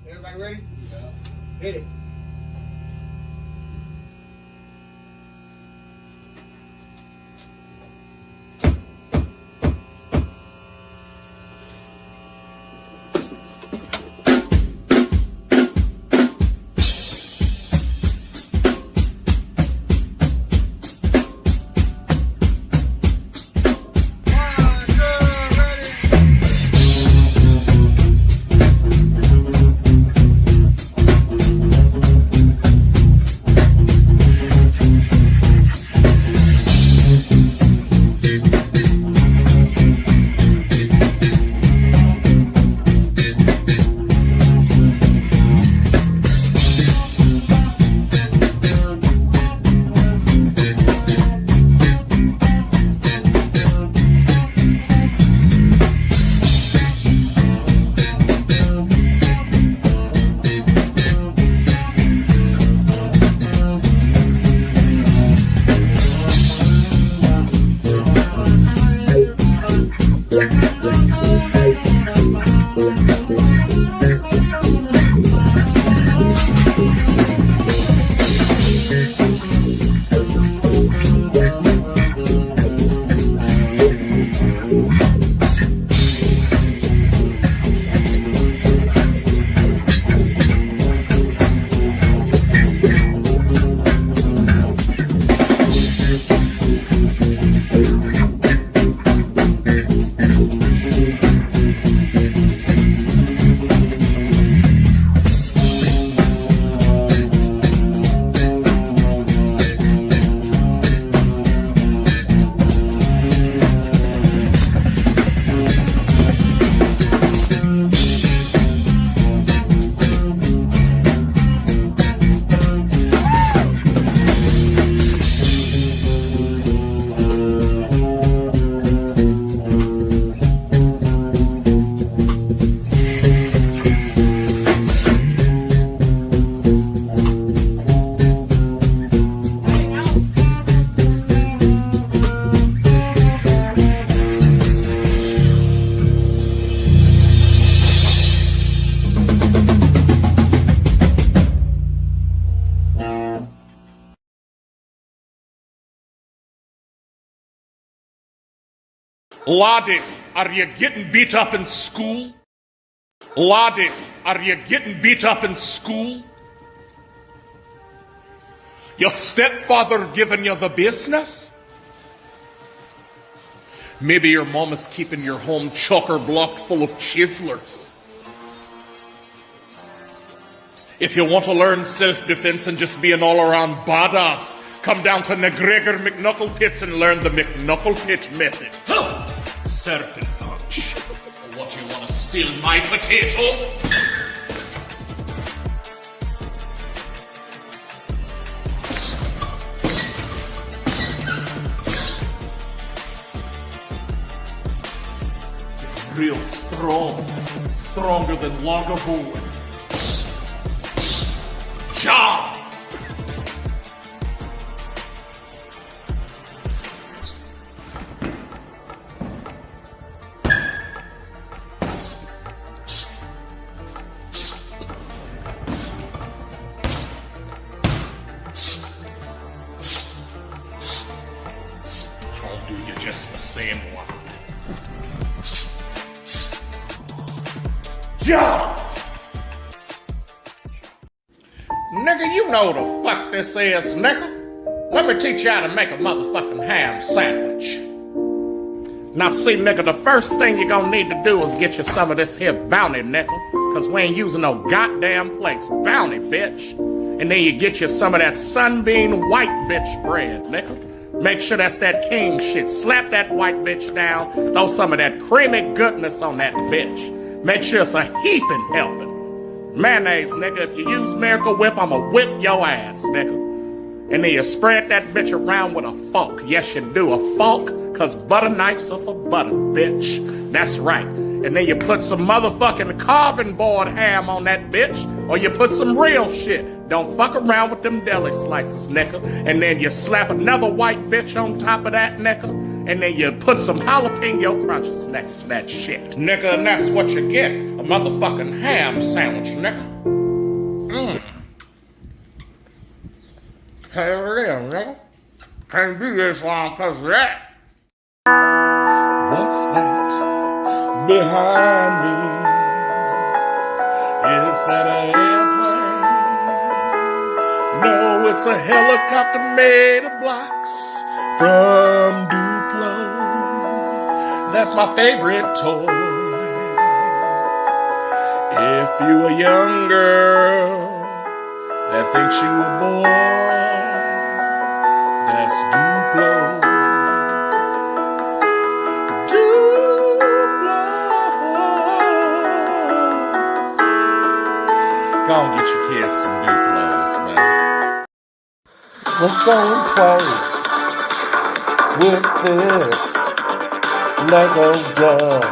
Everybody ready? Yeah. Hit it. Laddies, are you getting beat up in school? Laddies, are you getting beat up in school? Your stepfather giving you the business? Maybe your mom is keeping your home chocker-blocked full of chiselers. If you want to learn self-defense and just be an all-around badass, come down to McGregor McKnucklepits and learn the McKnucklepit method. Certain punch. What, you want to steal my potato? Real strong. Stronger than Lagavulin. Job! I'll do you just the same one. Job! Nigga, you know the fuck this is, nigga. Let me teach you how to make a motherfucking ham sandwich. Now see, nigga, the first thing you're gonna need to do is get you some of this here bounty, nigga. Cause we ain't using no goddamn plates. Bounty, bitch. And then you get you some of that sunbeam white bitch bread, nigga. Make sure that's that king shit. Slap that white bitch down. Throw some of that creamy goodness on that bitch. Make sure it's a heaping helping. Mayonnaise, nigga. If you use Miracle Whip, I'ma whip your ass, nigga. And then you spread that bitch around with a fork. Yes, you do. A fork, cause butter knives are for butter, bitch. That's right. And then you put some motherfucking carving board ham on that bitch, or you put some real shit. Don't fuck around with them deli slices, nigga. And then you slap another white bitch on top of that, nigga. And then you put some jalapeno crunches next to that shit, nigga. And that's what you get. A motherfucking ham sandwich, nigga. Hell yeah, nigga. Can't do this long because of that. What's that behind me? Is that an airplane? No, it's a helicopter made of blocks from Duplo. That's my favorite toy. If you a young girl that thinks you a boy, that's Duplo. Go on, get your kids some Duplos, man. Let's go and play with this Lego dog.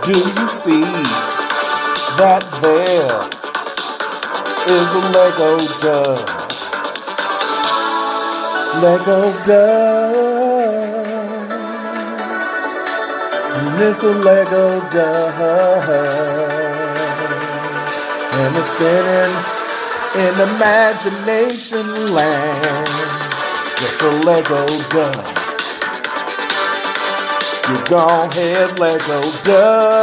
Do you see that there is a Lego dog? Lego dog. And it's a Lego dog. And it's spinning in imagination land. It's a Lego dog. You go ahead, Lego dog.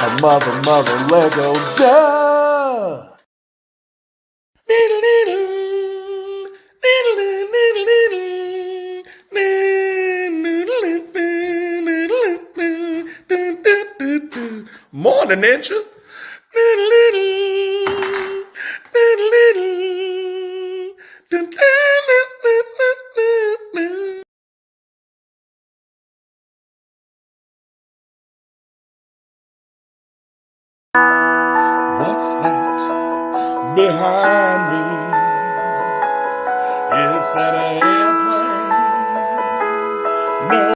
A mother Lego dog. Morn'n, Ninja. What's that behind me? Is that an airplane? No.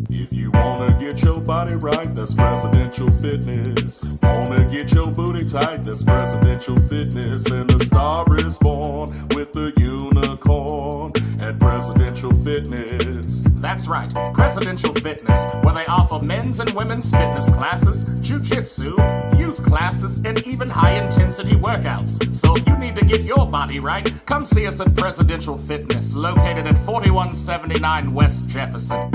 If you wanna get your body right, that's presidential fitness. Wanna get your booty tight, that's presidential fitness. And the star is born with the unicorn at Presidential Fitness. That's right, Presidential Fitness, where they offer men's and women's fitness classes, jiu-jitsu, youth classes, and even high-intensity workouts. So if you need to get your body right, come see us at Presidential Fitness, located at 4179 West Jefferson.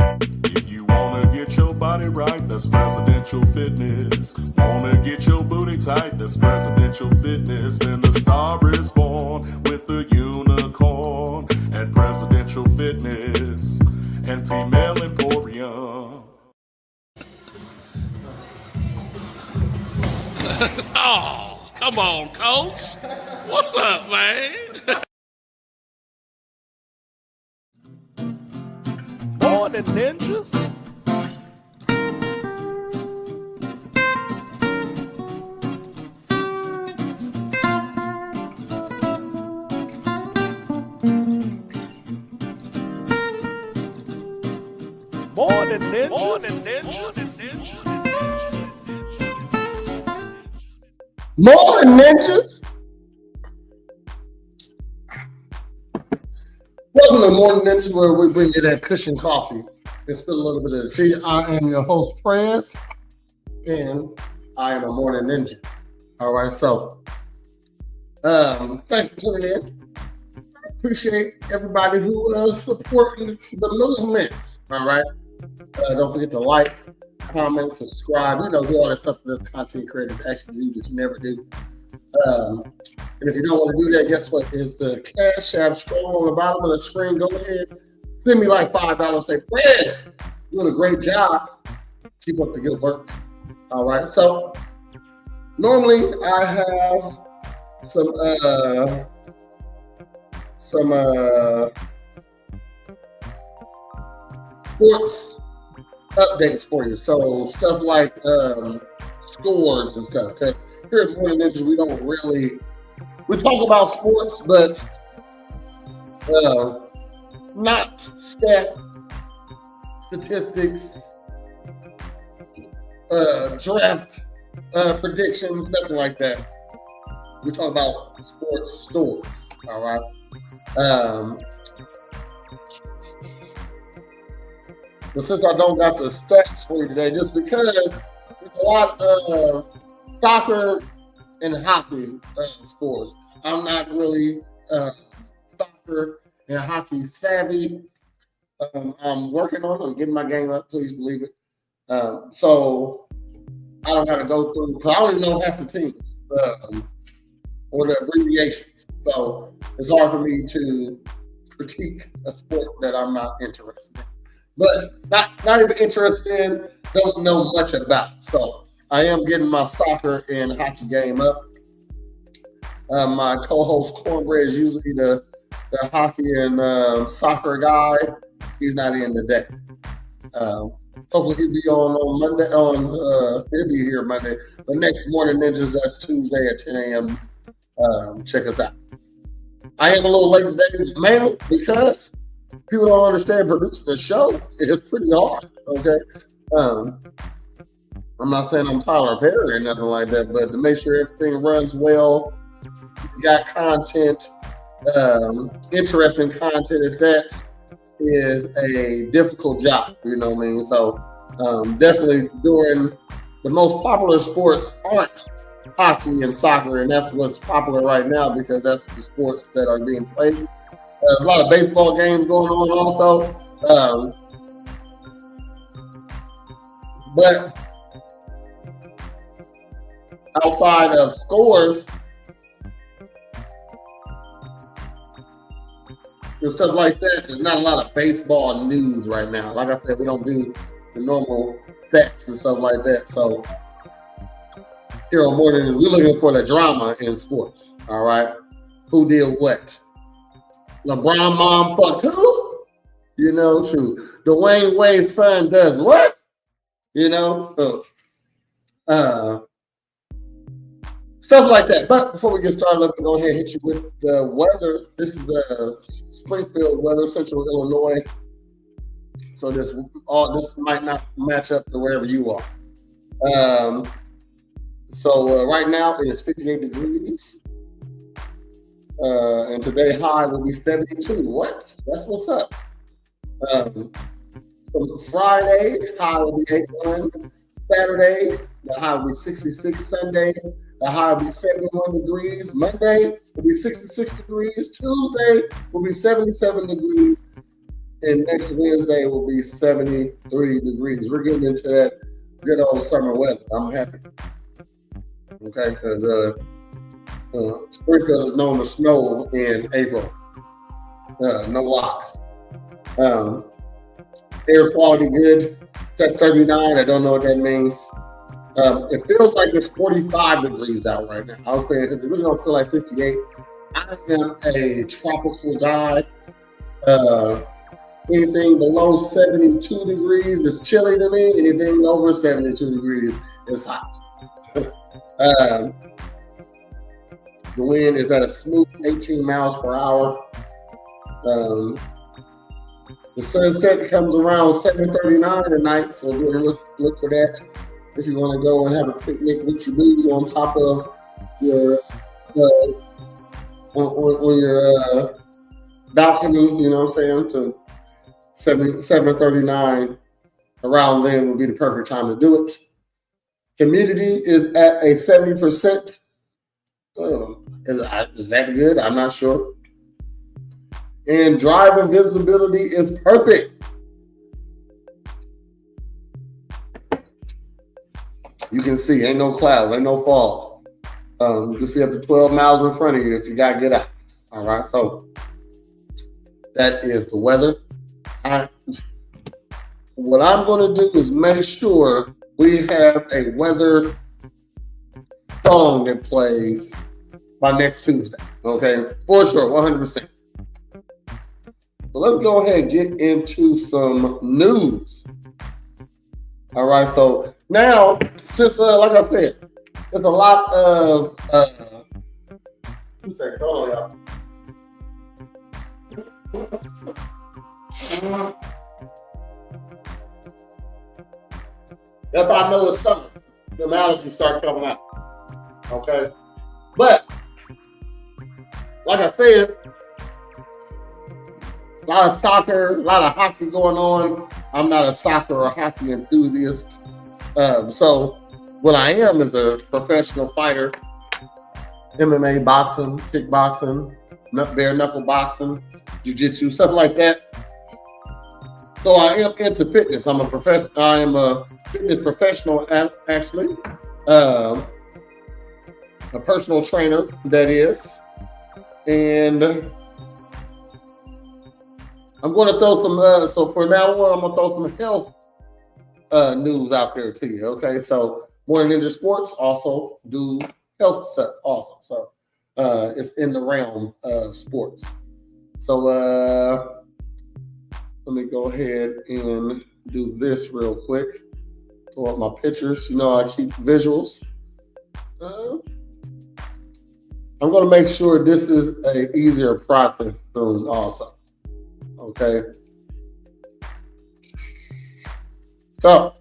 If you wanna get your body right, that's Presidential Fitness. Wanna get your booty tight, that's Presidential Fitness. And the star is born with the unicorn at Presidential Fitness and Female Emporium. Oh, come on, Coach. What's up, man? Morn'n, ninjas. Morn'n, ninjas. Morn'n, ninjas. Morning, ninjas. Welcome to Morning Ninjas, where we bring you that cushion coffee and spill a little bit of the tea. I am your host, Prez, and I am a Morning Ninja. All right, so thanks for tuning in. I appreciate everybody who is supporting the movement. All right, don't forget to like, comment, subscribe. You know, do all that stuff that us content creators actually do that you never do. And if you don't want to do that, guess what? There's the Cash App scroll on the bottom of the screen. Go ahead, send me like $5. Say, Prez, doing a great job. Keep up the good work. All right. So normally I have some sports updates for you. So stuff like scores and stuff. Because here at Morning Ninjas, we don't really we talk about sports, but not statistics, draft predictions, nothing like that. We talk about sports stories. All right. But since I don't got the stats for you today, just because there's a lot of soccer and hockey scores. I'm not really soccer and hockey savvy. I'm working on it. I'm getting my game up. Please believe it. So I don't have to go through, because I don't even know half the teams or the abbreviations. So it's hard for me to critique a sport that I'm not interested in. But not even interested in, don't know much about. So I am getting my soccer and hockey game up. My co-host Cornbread is usually the hockey and soccer guy. He's not in today. Hopefully he'll be on Monday. He'll be here Monday. But next Morn'n Ninjas, that's Tuesday at 10 a.m. Check us out. I am a little late today, mainly because people don't understand producing the show is pretty hard. Okay. I'm not saying I'm Tyler Perry or nothing like that, but to make sure everything runs well, you got content, interesting content at that, is a difficult job, you know what I mean? So definitely doing the most popular sports aren't hockey and soccer, and that's what's popular right now because that's the sports that are being played. There's a lot of baseball games going on also. But outside of scores and stuff like that, there's not a lot of baseball news right now. Like I said, we don't do the normal stats and stuff like that. So here on Morn'n we're looking for the drama in sports. All right. Who did what? LeBron mom fucked who? You know, true. Dwayne Wade's son does what? You know? Stuff like that. But before we get started, let me go ahead and hit you with the weather. This is Springfield weather, Central Illinois. So this might not match up to wherever you are. So right now it is 58 degrees. And today high will be 72. What? That's what's up. Friday, high will be 81. Saturday, the high will be 66. Sunday, the high will be 71 degrees. Monday will be 66 degrees. Tuesday will be 77 degrees. And next Wednesday will be 73 degrees. We're getting into that good old summer weather. I'm happy. Okay, because Springfield is known to snow in April. No lies. Air quality good. It's at 39. I don't know what that means. It feels like it's 45 degrees out right now. I was saying because it really don't feel like 58. I am a tropical guy. Anything below 72 degrees is chilly to me. Anything over 72 degrees is hot. The wind is at a smooth 18 miles per hour. The sunset comes around 7:39 at night, so we're gonna look for that. If you want to go and have a picnic with your boo on top of your on your balcony, you know what I'm saying? To 7:39 around then would be the perfect time to do it. Humidity is at a 70%. Is that good? I'm not sure. And driving visibility is perfect. You can see, ain't no clouds, ain't no fog. You can see up to 12 miles in front of you if you got good eyes. All right, so that is the weather. What I'm going to do is make sure we have a weather song that plays by next Tuesday. Okay, for sure, 100%. So let's go ahead and get into some news. All right, so now, since like I said, there's a lot of 2 seconds. Hold on, y'all. That's how I know it's summer. The allergies start coming out. Okay? But, like I said, a lot of soccer, a lot of hockey going on. I'm not a soccer or hockey enthusiast. So what I am is a professional fighter. MMA, boxing, kickboxing, bare knuckle boxing, jiu-jitsu, stuff like that. So I am into fitness. I'm a professional. I am a fitness professional, actually. A personal trainer, that is. And I'm going to throw some, so for now on, I'm going to throw some health news out there to you, okay? So Morn'n Ninja Sports also do health stuff also. So it's in the realm of sports. So let me go ahead and do this real quick. Pull up my pictures. You know I keep visuals. I'm going to make sure this is an easier process soon also. Okay. So,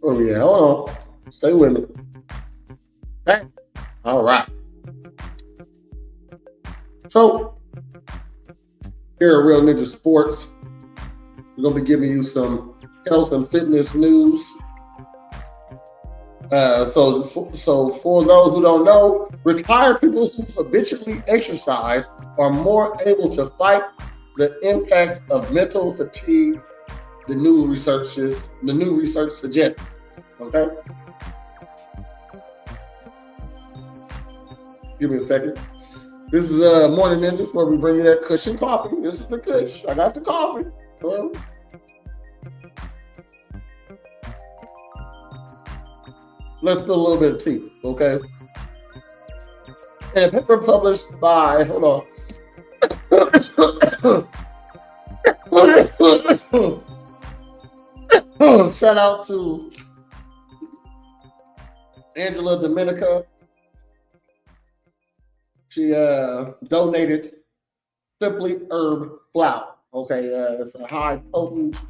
oh yeah, hold on. Stay with me. Okay. All right. So, here at Real Ninja Sports, we're going to be giving you some health and fitness news. So for those who don't know, retired people who habitually exercise are more able to fight the impacts of mental fatigue. The new research suggests. Okay, give me a second. This is Morn'n Ninjas, where we bring you that cushion coffee. This is the kush. I got the coffee. Let's spill a little bit of tea, okay? And a paper published by, hold on. Shout out to Angela Dominica. She donated Simply Herb flower. Okay, it's a high potent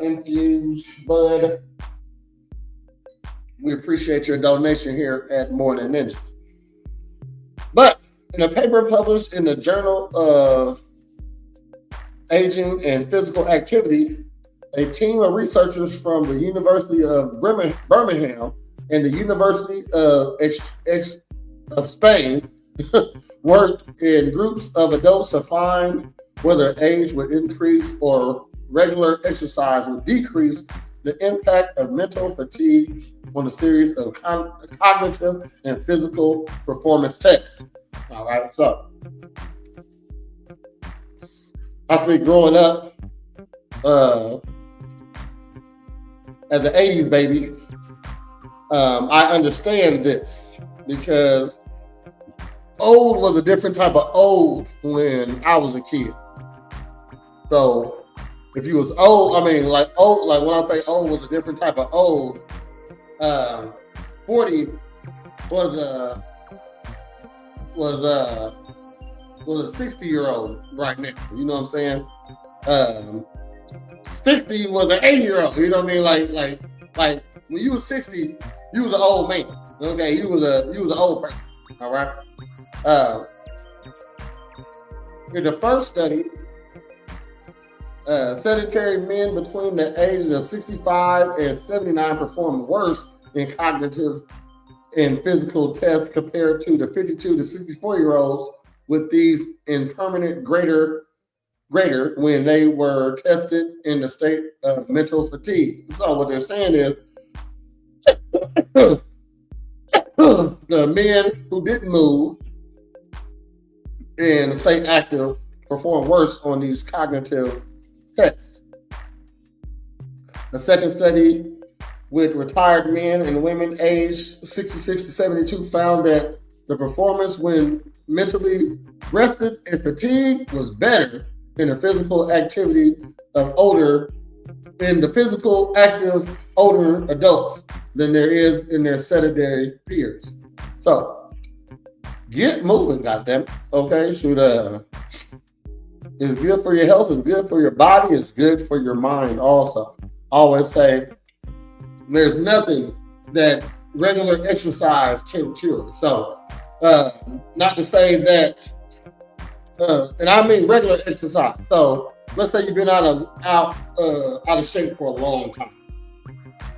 infused bud. We appreciate your donation here at Morn'n Ninjas. But in a paper published in the Journal of Aging and Physical Activity, a team of researchers from the University of Birmingham and the University of Spain worked in groups of adults to find whether age would increase or regular exercise would decrease the impact of mental fatigue on a series of cognitive and physical performance tests. All right, so I think growing up as an 80s baby, I understand this because old was a different type of old when I was a kid. So if you was old, I mean like old, like when I say old was a different type of old, 40 was a 60-year-old right now. You know what I'm saying? 60 was an 80-year-old. You know what I mean? Like when you was 60, you was an old man. Okay, you was an old person. All right. In the first study, sedentary men between the ages of 65 and 79 performed worse in cognitive and physical tests compared to the 52 to 64-year-olds with these in permanent greater when they were tested in the state of mental fatigue. So what they're saying is the men who didn't move and stay active perform worse on these cognitive tests. The second study with retired men and women aged 66 to 72 found that The performance when mentally rested and fatigued was better in the physical activity of the physical active older adults than there is in their sedentary peers. So get moving, goddamn. Okay, shoot. It's good for your health. It's good for your body. It's good for your mind. Also, I always say there's nothing that regular exercise can cure. So, not to say that, and I mean regular exercise. So, let's say you've been out of shape for a long time,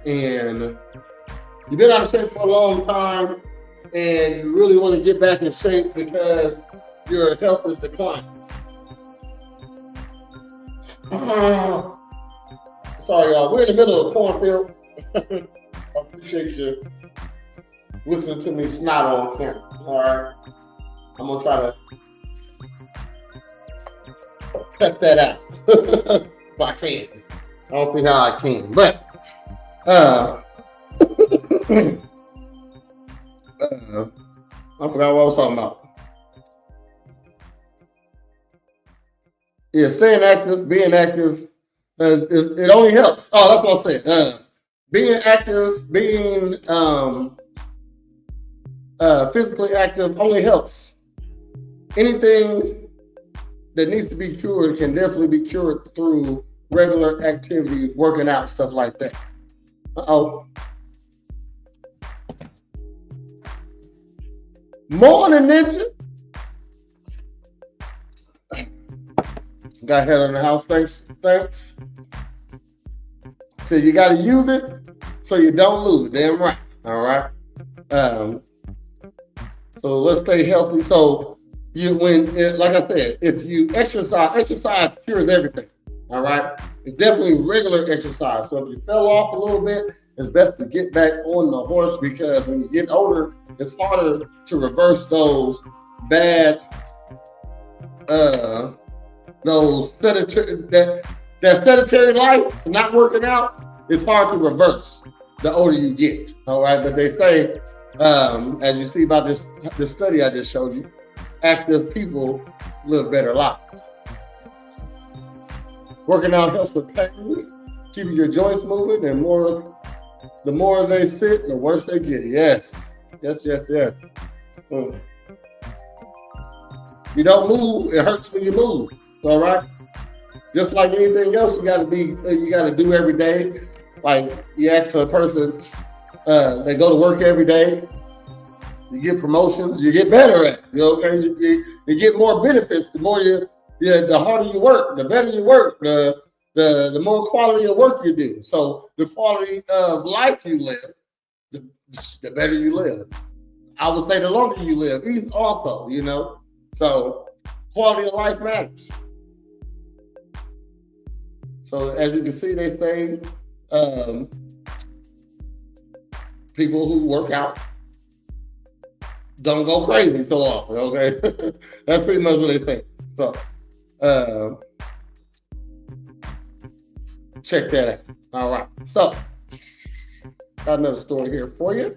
and you've been out of shape for a long time, and you really want to get back in shape because your health is declining. Sorry, y'all. We're in the middle of a cornfield. I appreciate you listening to me snot on camera. All right, I'm gonna try to cut that out if I can. I don't see how I can, but I forgot what I was talking about. Yeah, staying active, being active, it only helps. Oh, that's what I'm saying. Being active, being physically active only helps. Anything that needs to be cured can definitely be cured through regular activity, working out, stuff like that. Uh-oh. Morning, ninja. Got head in the house. Thanks. So you got to use it so you don't lose it. Damn right. All right. So let's stay healthy. So like I said, if you exercise cures everything. All right. It's definitely regular exercise. So if you fell off a little bit, it's best to get back on the horse, because when you get older, it's harder to reverse those bad, those sedentary, that sedentary life, not working out. It's hard to reverse the older you get. All right, but they say, as you see about this study I just showed you, active people live better lives. Working out helps with pain, keeping your joints moving, and the more they sit, the worse they get. Yes. You don't move, it hurts when you move. All right. Just like anything else, you got to do every day. Like you ask a person, they go to work every day. You get promotions, you get better at it. Okay, you get more benefits. The harder you work, the better you work, the more quality of work you do. So the quality of life you live, the better you live. I would say the longer you live, also, So quality of life matters. So as you can see, they say people who work out don't go crazy so often. Okay, that's pretty much what they say. So check that out. All right. So got another story here for you.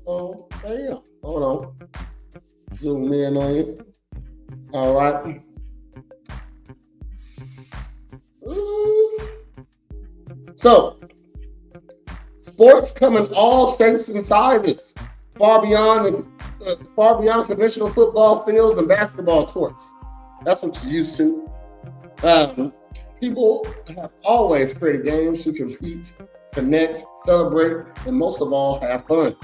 Oh, damn. Hold on. Zoom in on you. All right. So, sports come in all shapes and sizes, far beyond conventional football fields and basketball courts. That's what you're used to. People have always created games to compete, connect, celebrate, and most of all, have fun.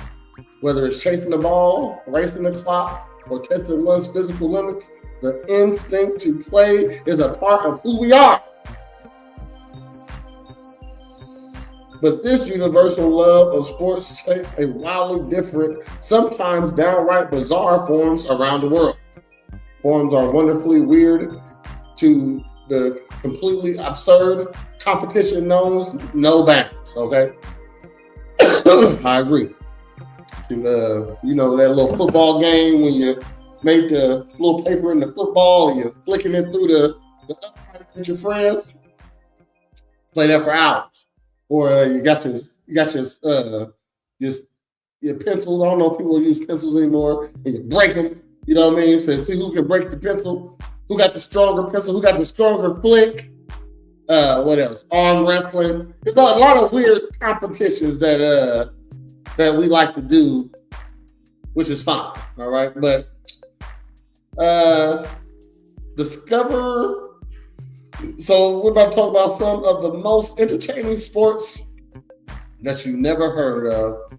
Whether it's chasing the ball, racing the clock, or testing one's physical limits, the instinct to play is a part of who we are. But this universal love of sports takes a wildly different, sometimes downright bizarre forms around the world. Forms are wonderfully weird to the completely absurd. Competition knows no bounds, okay? I agree. That little football game when you make the little paper in the football and you're flicking it through the upright with your friends. Play that for hours. Or you got your your pencils. I don't know if people use pencils anymore. And you break them. You know what I mean? So see who can break the pencil. Who got the stronger pencil? Who got the stronger flick? What else? Arm wrestling. There's a lot of weird competitions that we like to do, which is fine. All right, but discover. So we're about to talk about some of the most entertaining sports that you never heard of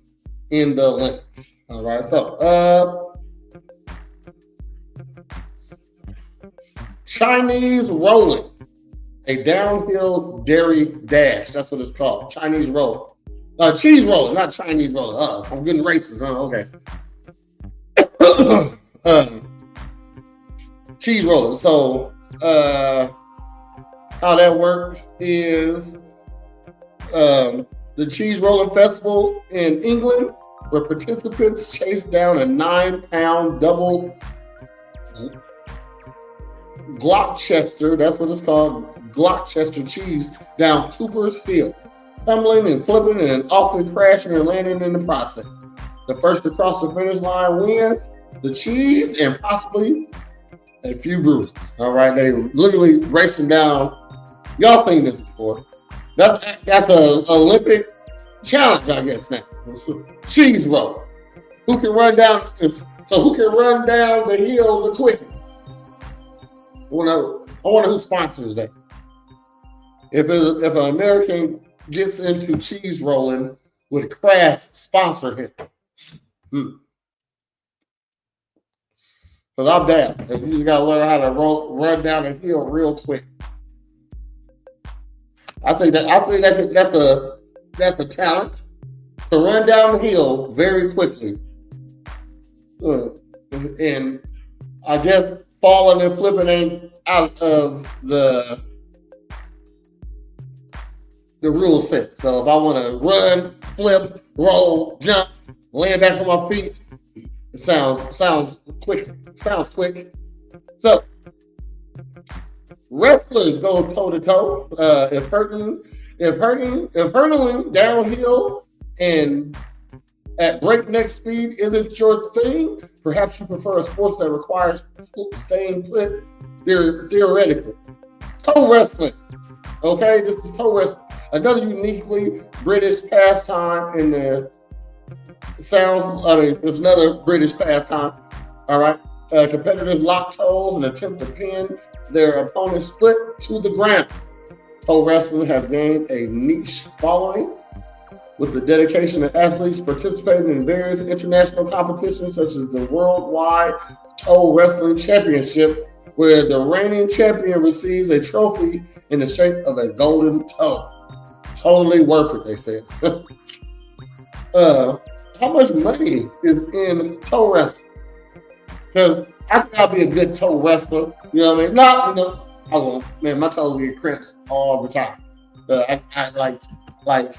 in the Olympics. All right, so Chinese rolling, a downhill dairy dash. That's what it's called. Chinese rolling. Cheese rolling, not Chinese rolling. I'm getting racist. Okay. Cheese rolling. So how that works is the Cheese Rolling Festival in England, where participants chase down a 9-pound double Gloucester, that's what it's called, Gloucester cheese, down Cooper's Hill, tumbling and flipping and often crashing and landing in the process. The first to cross the finish line wins the cheese and possibly a few bruises. All right, they literally racing down. Y'all seen this before. That's an Olympic challenge, I guess now. Cheese roll. Who can run down? So who can run down the hill the quickest? I wonder who sponsors that. If an American gets into cheese rolling, would Kraft sponsor him? Because I'm down. If you just gotta learn how to run down a hill real quick. I think that's a talent to run down the hill very quickly. And I guess falling and flipping ain't out of the rule set. So if I want to run, flip, roll, jump, land back on my feet, it sounds quick. Sounds quick. So wrestlers go toe to toe. If hurtling downhill and at breakneck speed isn't your thing, perhaps you prefer a sport that requires staying put. Theoretically, toe wrestling. Okay, this is toe wrestling, another uniquely British pastime. It's another British pastime. All right, competitors lock toes and attempt to pin their opponent's foot to the ground. Toe wrestling has gained a niche following, with the dedication of athletes participating in various international competitions, such as the Worldwide Toe Wrestling Championship, where the reigning champion receives a trophy in the shape of a golden toe. Totally worth it, they said. How much money is in toe wrestling? Because I think I'll be a good toe wrestler. You know what I mean? Man, my toes get cramps all the time. I like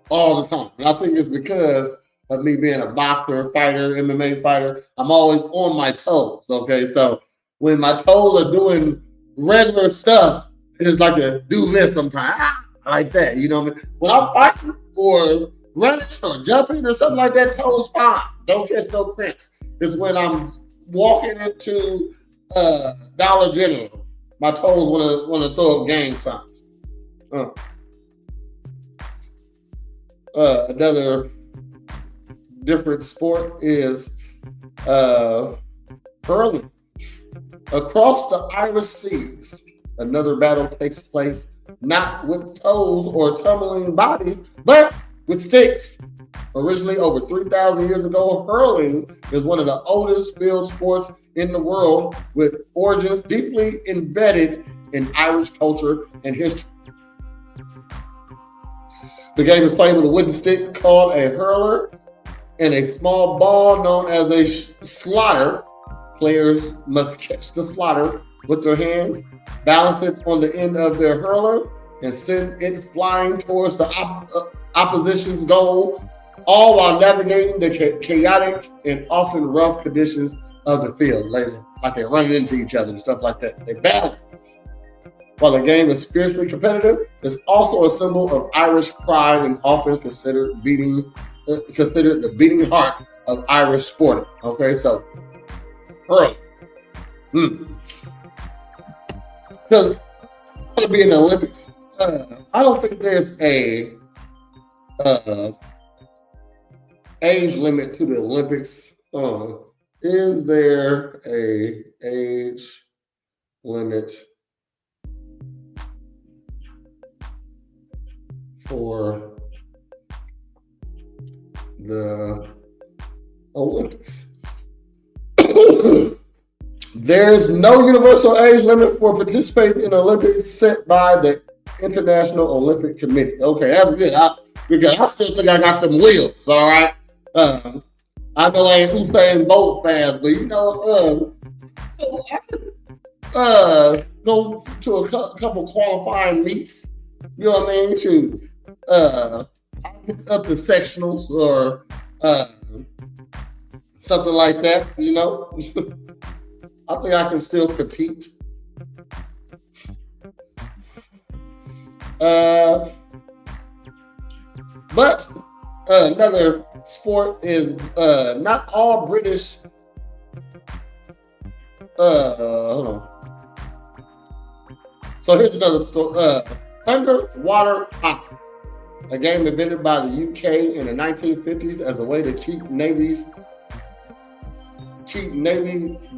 all the time. And I think it's because of me being a boxer, fighter, MMA fighter. I'm always on my toes. Okay, so when my toes are doing regular stuff, it's like a do this sometimes. Like that. You know what I mean? When I'm fighting or running or jumping or something like that, toes fine. Don't catch no cramps. It's when I'm walking into Dollar General, my toes want to throw up gang signs. Another different sport is hurling. Across the Irish Seas, another battle takes place not with toes or tumbling bodies, but with sticks. Originally over 3,000 years ago, hurling is one of the oldest field sports in the world, with origins deeply embedded in Irish culture and history. The game is played with a wooden stick called a hurler and a small ball known as a sliotar. Players must catch the sliotar with their hands, balance it on the end of their hurler, and send it flying towards the opposition's goal, all while navigating the chaotic and often rough conditions of the field. Like they're running into each other and stuff like that. They battle. While the game is fiercely competitive, it's also a symbol of Irish pride and often considered beating considered the beating heart of Irish sporting. Okay, so hurling. Because to be in the Olympics, I don't think there's a age limit to the Olympics. Is there a age limit for the Olympics? There's no universal age limit for participating in the Olympics set by the International Olympic Committee. Okay, that's good. Because I still think I got them wheels, all right? I know I ain't Usain Bolt fast, but you know, go to a couple qualifying meets, you know what I mean, to up to sectionals or something like that, you know. I think I can still compete. But another sport is not all British. Hold on. So here's another story. Underwater hockey, a game invented by the UK in the 1950s as a way to keep Navy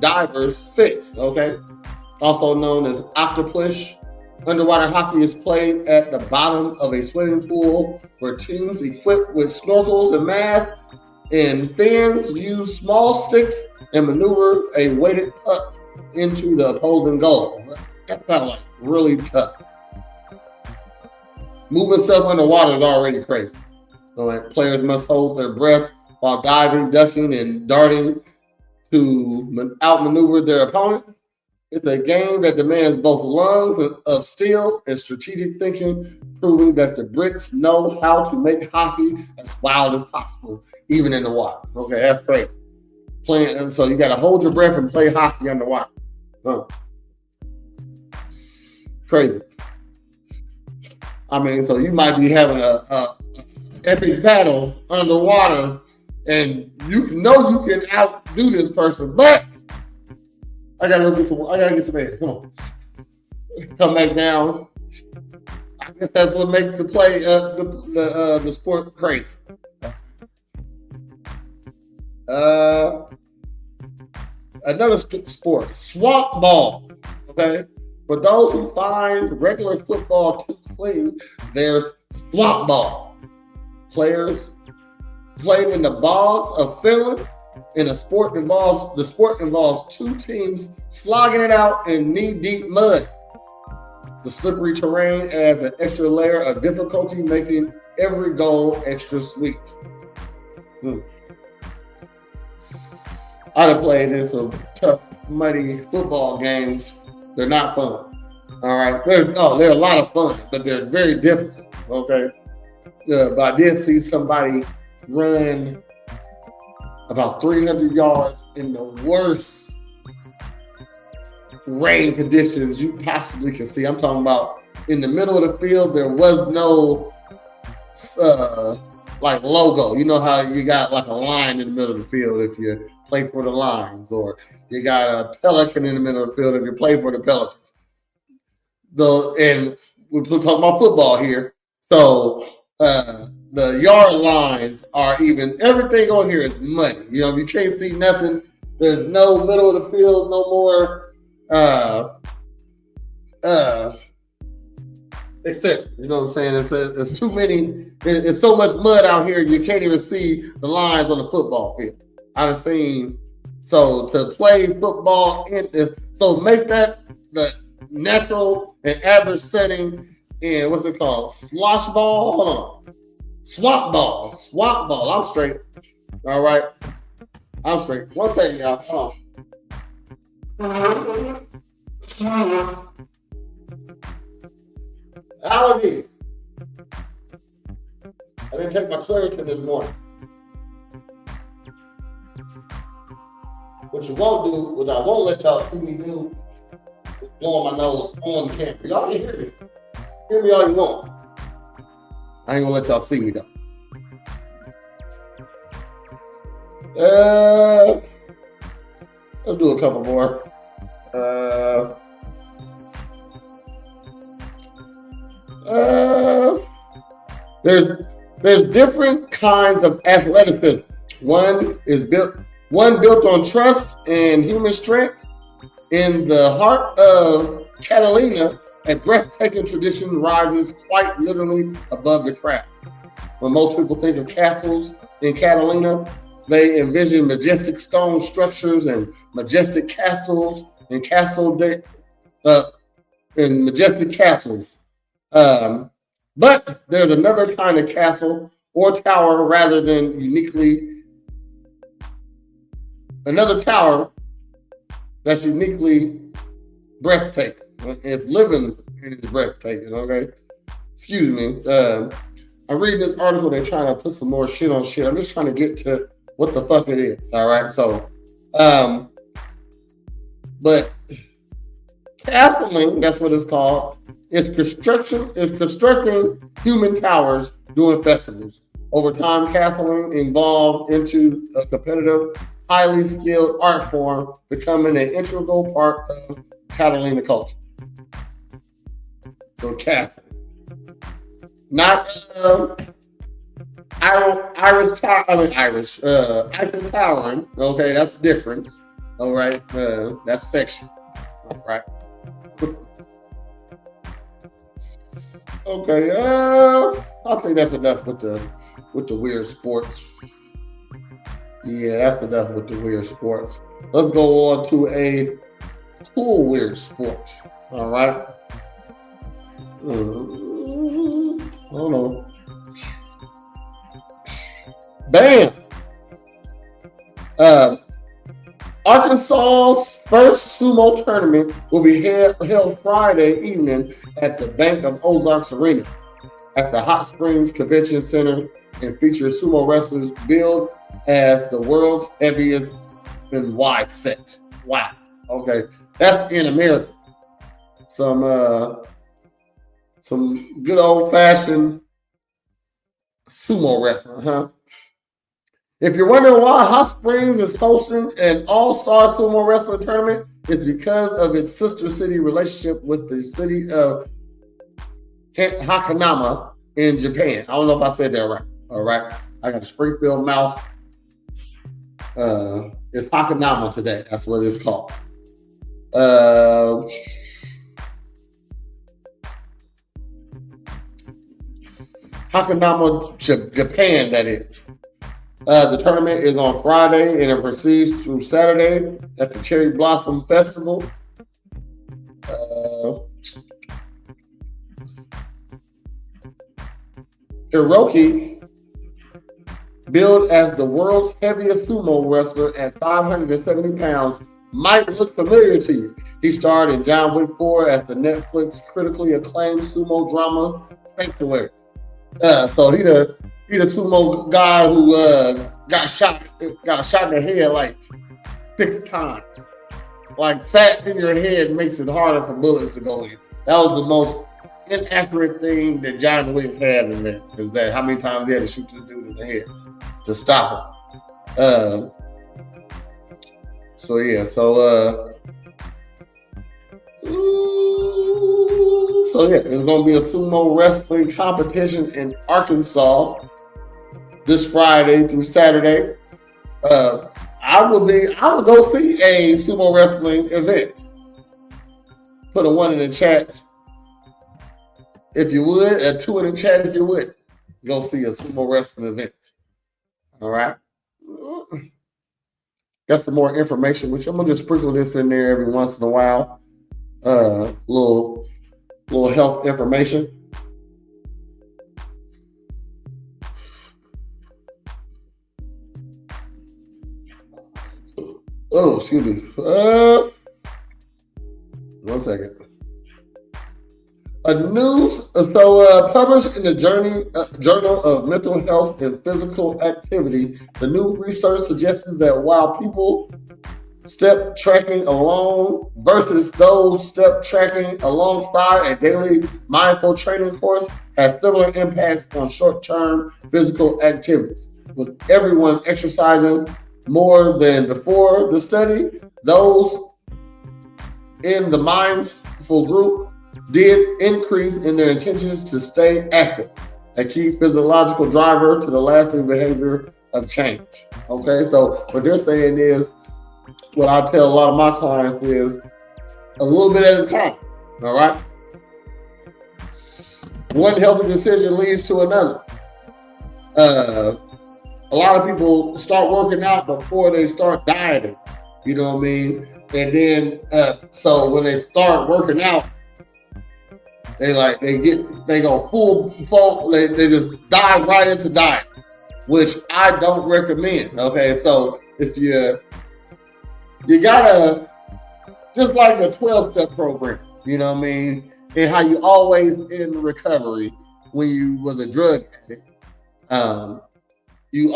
divers fit. Okay, also known as octopus. Underwater hockey is played at the bottom of a swimming pool where teams equipped with snorkels and masks and fins use small sticks and maneuver a weighted puck into the opposing goal. That's kind of like really tough. Moving stuff underwater is already crazy. So like, players must hold their breath while diving, ducking, and darting to outmaneuver their opponent. It's a game that demands both lungs of steel and strategic thinking, proving that the Brits know how to make hockey as wild as possible, even in the water. Okay, that's crazy. Playing, so you got to hold your breath and play hockey underwater. Crazy. I mean, so you might be having a epic battle underwater, and you know you can outdo this person, but I gotta get some air. Come on, come back down. I guess that's what makes the play the sport crazy. Another sport, swamp ball. Okay, for those who find regular football too clean, there's swamp ball. Players played in the bogs of Finland. And the sport involves two teams slogging it out in knee-deep mud. The slippery terrain adds an extra layer of difficulty, making every goal extra sweet. I'd have played in some tough, muddy football games. They're not fun. All right, they're a lot of fun, but they're very difficult. Okay, but I did see somebody run about 300 yards in the worst rain conditions you possibly can see. I'm talking about in the middle of the field, there was no like logo. You know how you got like a line in the middle of the field if you play for the Lions, or you got a pelican in the middle of the field if you play for the Pelicans. And we're talking about football here. So the yard lines are even, everything on here is muddy. You know, you can't see nothing. There's no middle of the field, no more except, you know what I'm saying? It's too many, it's so much mud out here, you can't even see the lines on the football field. I've seen, so to play football, so make that the natural and average setting in, what's it called? Slosh ball? Hold on. Swamp ball. I'm straight. All right. I'm straight. One second, y'all. Hold on. Allergy. I didn't take my Claritin this morning. What you won't do, what I won't let y'all see me do, is blowing my nose on the camera. Y'all can hear me. Hear me all you want. I ain't gonna let y'all see me though. Let's do a couple more. There's different kinds of athleticism. One built on trust and human strength. In the heart of Catalina, a breathtaking tradition rises quite literally above the crowd. When most people think of castles in Catalina, they envision majestic stone structures and majestic castles and majestic castles. But there's another kind of castle or tower another tower that's uniquely breathtaking. It's living and it's breathtaking, okay? Excuse me. I'm reading this article, they're trying to put some more shit on shit. I'm just trying to get to what the fuck it is, all right? So, but castling, that's what it's called, is constructing human towers during festivals. Over time, castling evolved into a competitive, highly skilled art form, becoming an integral part of Catalina culture. So castling. Not Eiffel towering. Okay, that's the difference. All right, that's sexual. All right. Okay, I think that's enough with the weird sports. Yeah, that's enough with the weird sports. Let's go on to a cool weird sport. All right. Hold on. Bam. Arkansas's first sumo tournament will be held Friday evening at the Bank of Ozarks Arena at the Hot Springs Convention Center and features sumo wrestlers billed as the world's heaviest and wide set. Wow. Okay. That's in America. Some good old fashioned sumo wrestling, huh? If you're wondering why Hot Springs is hosting an all-star sumo wrestling tournament, it's because of its sister city relationship with the city of Hakanama in Japan. I don't know if I said that right. All right. I got a Springfield mouth. It's Hakanama today. That's what it's called. Hakanama, Japan, that is. The tournament is on Friday and it proceeds through Saturday at the Cherry Blossom Festival. Hiroki, billed as the world's heaviest sumo wrestler at 570 pounds, might look familiar to you. He starred in John Wick 4 as the Netflix critically acclaimed sumo drama Sanctuary. So he the sumo guy who got shot in the head like 6 times. Like fat in your head makes it harder for bullets to go in. That was the most inaccurate thing that John Wick had in there, is that how many times he had to shoot this dude in the head to stop him. So yeah, it's gonna be a sumo wrestling competition in Arkansas this Friday through Saturday. I would go see a sumo wrestling event. Put a 1 in the chat if you would, a 2 in the chat if you would. Go see a sumo wrestling event. All right. Got some more information, which I'm gonna just sprinkle this in there every once in a while. Little health information. Oh, excuse me. 1 second. Published in the Journal of Mental Health and Physical Activity, the new research suggests that while people step tracking alone versus those step tracking alongside a daily mindful training course has similar impacts on short-term physical activities. With everyone exercising more than before the study, those in the mindful group did increase in their intentions to stay active, a key physiological driver to the lasting behavior of change. Okay, so what they're saying is, what I tell a lot of my clients is a little bit at a time. All right, one healthy decision leads to another. A lot of people start working out before they start dieting. You know what I mean? And then, so when they start working out, they go full, they just dive right into diet, which I don't recommend. Okay, so if you gotta, just like a 12-step program, you know what I mean, and how you always in recovery when you was a drug addict, you're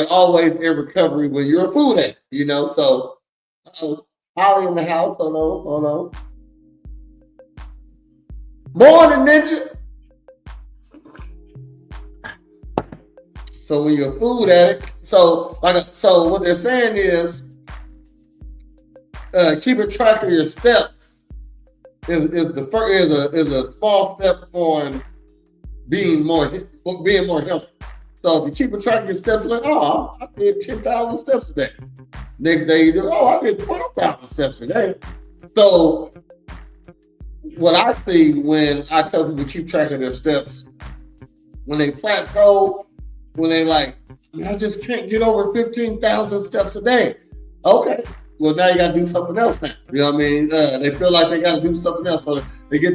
always in recovery when you're a food addict, you know. So Holly in the house, hold on. Morn'n, ninja. So when you're a food addict, so what they're saying is, keeping track of your steps is a small step on being more healthy. So if you keep track of your steps, like, oh, I did 10,000 steps a day. Next day you do, oh, I did 12,000 steps a day. So what I see when I tell people to keep track of their steps, when they plateau, when they like, I just can't get over 15,000 steps a day. Okay, well now you got to do something else now. You know what I mean? They feel like they got to do something else. So they get,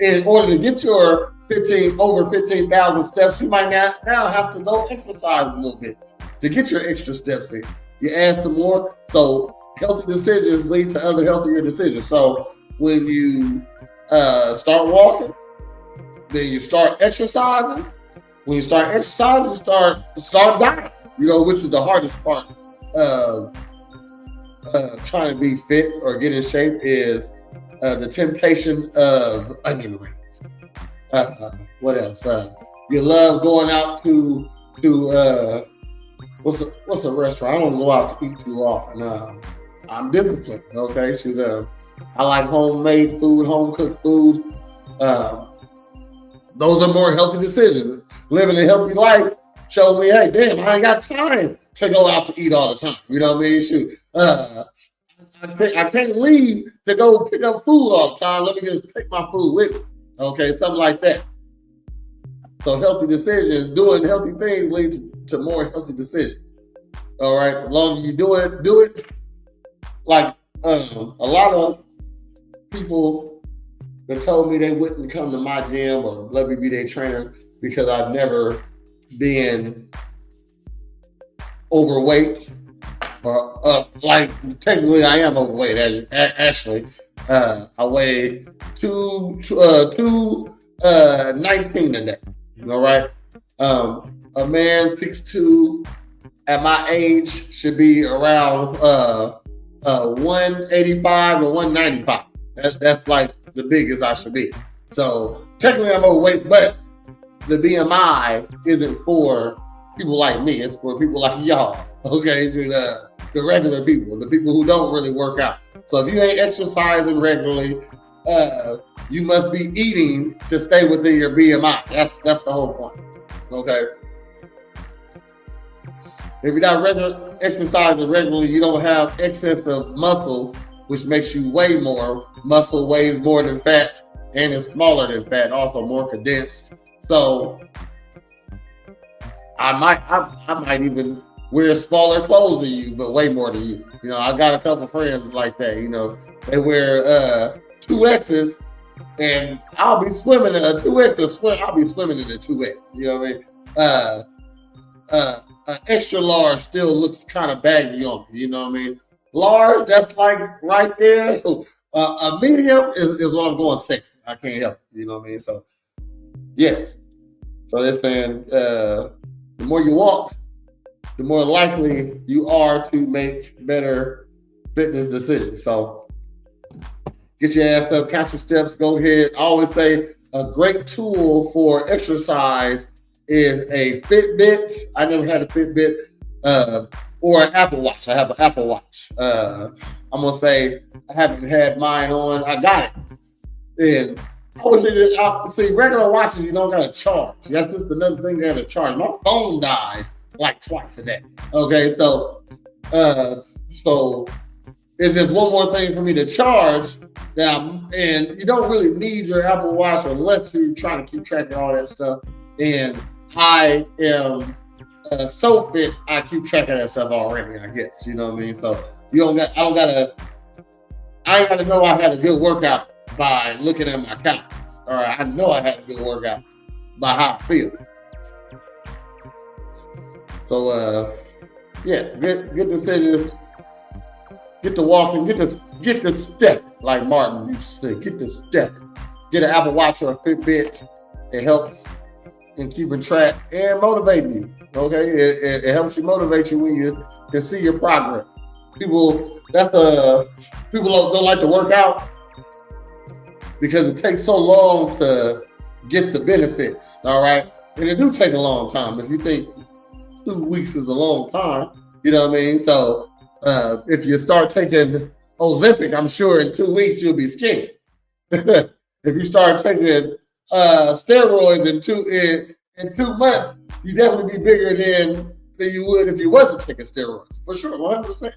in order to get your over 15,000 steps, you might now have to go exercise a little bit to get your extra steps in. You add some more. So healthy decisions lead to other healthier decisions. So when you start walking, then you start exercising. When you start exercising, you start dieting. You know, which is the hardest part of trying to be fit or get in shape, is the temptation of onion rings. What else? You love going out to what's a restaurant? I don't go out to eat too often. I'm disciplined. Okay, I like homemade food, home cooked food. Those are more healthy decisions. Living a healthy life showed me, hey, damn, I ain't got time to go out to eat all the time. You know what I mean? Shoot, I can't leave to go pick up food all the time. Let me just take my food with me. Okay, something like that. So healthy decisions, doing healthy things lead to more healthy decisions. All right, as long as you do it. Like a lot of people that told me they wouldn't come to my gym or let me be their trainer because I've never been overweight, or like technically I am overweight. Actually, I weigh 219 today. All right, a man 6'2" at my age should be around 185 or 195. That's like the biggest I should be. So technically I'm overweight, but the BMI isn't for people like me. It's for people like y'all. Okay, the regular people, the people who don't really work out. So if you ain't exercising regularly, you must be eating to stay within your BMI. That's the whole point. Okay. If you're not exercising regularly, you don't have excess of muscle, which makes you weigh more. Muscle weighs more than fat and is smaller than fat, also more condensed. So I might even wear smaller clothes than you, but way more than you. You know, I got a couple friends like that. You know, they wear 2X's, and I'll be swimming in a 2X. I'll be swimming in a 2X. You know what I mean? An extra large still looks kind of baggy on me. You know what I mean? Large, that's like right there. A medium is what I'm going sexy. I can't help it. You know what I mean? So, yes. So they're saying the more you walk, the more likely you are to make better fitness decisions. So get your ass up, count your steps, go ahead. I always say a great tool for exercise is a Fitbit. I never had a Fitbit, or an Apple Watch. I have an Apple Watch. I'm gonna say I haven't had mine on. I got it, and I wish it. See, regular watches you don't gotta charge. That's just another thing they gotta charge. My phone dies like twice a day. Okay, so it's just one more thing for me to charge and you don't really need your Apple Watch unless you're trying to keep track of all that stuff. And I am so fit, I keep track of that stuff already, I guess. You know what I mean? So I ain't gotta know I had a good workout by looking at my calories. All right, I know I had a good workout by how I feel. So yeah, good decisions. Get to walking, get to step, like Martin used to say, get to step. Get an Apple Watch or a Fitbit. It helps in keeping track and motivating you. Okay, it helps you motivate you when you can see your progress. People don't like to work out because it takes so long to get the benefits. All right, and it do take a long time. If you think 2 weeks is a long time, you know what I mean. So if you start taking Ozempic, I'm sure in 2 weeks you'll be skinny. If you start taking steroids in 2 months, you definitely be bigger than you would if you wasn't taking steroids. For sure, 100%.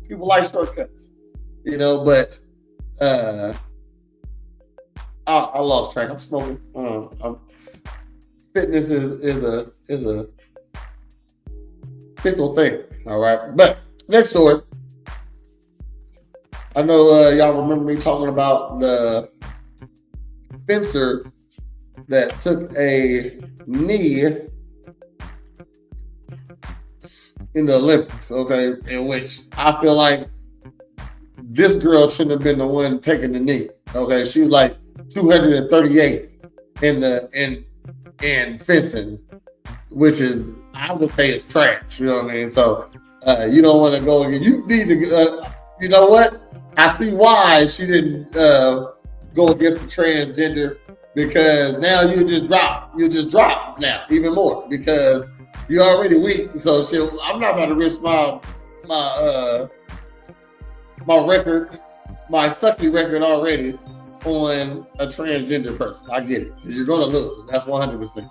People like shortcuts, you know. But I lost track. I'm smoking. Fitness is a fickle thing. All right, but next story. I know y'all remember me talking about the fencer that took a knee in the Olympics, okay, in which I feel like this girl shouldn't have been the one taking the knee. Okay, she was like 238 in fencing, which is, I would say, is trash. You know what I mean? So you don't want to go again. You need to. You know what? I see why she didn't go against the transgender, because now you just drop now even more because you're already weak. So I'm not going to risk my record, my sucky record already on a transgender person. I get it. You're going to lose. That's 100%.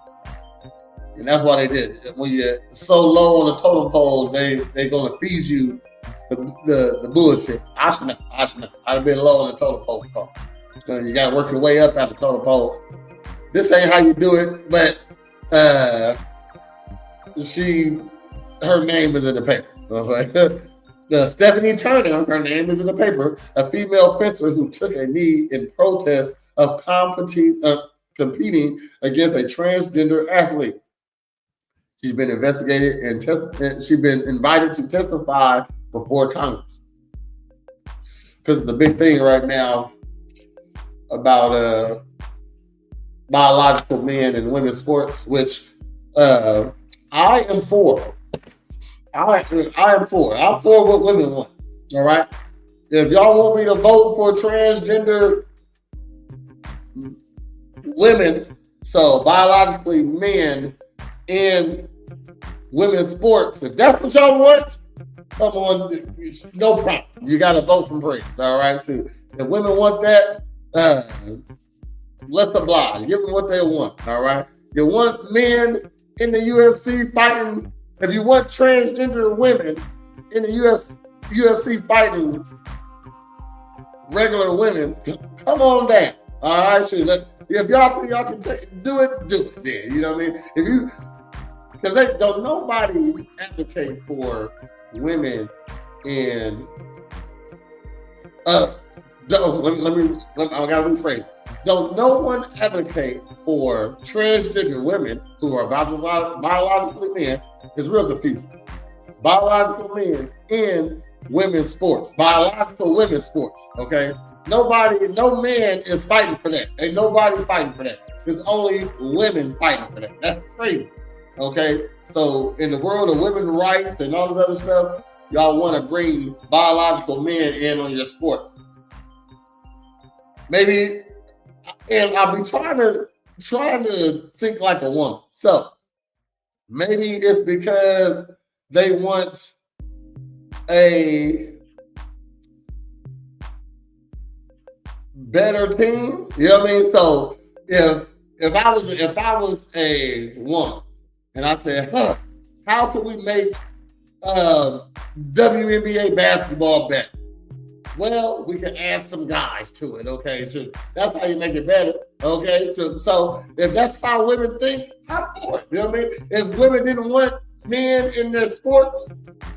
And that's why they did it. When you're so low on the totem pole, they're going to feed you the bullshit. I should know. I'd have been low on the totem pole before. You got to work your way up at the totem pole. This ain't how you do it, but her name is in the paper. Stephanie Turner, her name is in the paper, a female fencer who took a knee in protest of competing against a transgender athlete. She's been investigated and she's been invited to testify before Congress. Because the big thing right now about biological men and women's sports, which I am for. I am for. I'm for what women want. All right. If y'all want me to vote for transgender women, so biologically men in women's sports, if that's what y'all want, come on, no problem. You got to vote from praise. All right. So if women want that, let's oblige. Give them what they want. All right. You want men in the UFC fighting. If you want transgender women in the UFC fighting regular women, come on down. All right, so if y'all think y'all can do it then. You know what I mean? Because don't nobody advocate for women in. I gotta rephrase. Don't no one advocate for transgender women who are biologically men. It's real confusing. Biological men in women's sports, biological women's sports. Okay, no man is fighting for that. Ain't nobody fighting for that. There's only women fighting for that. That's crazy. Okay, so in the world of women's rights and all this other stuff, y'all want to bring biological men in on your sports. Maybe, and I'll be trying to think like a woman. So maybe it's because they want a better team. You know what I mean? So if I was a woman and I said, how can we make WNBA basketball better? Well, we can add some guys to it, okay? So that's how you make it better, okay? So if that's how women think, I'm for it. You know what I mean? If women didn't want men in their sports,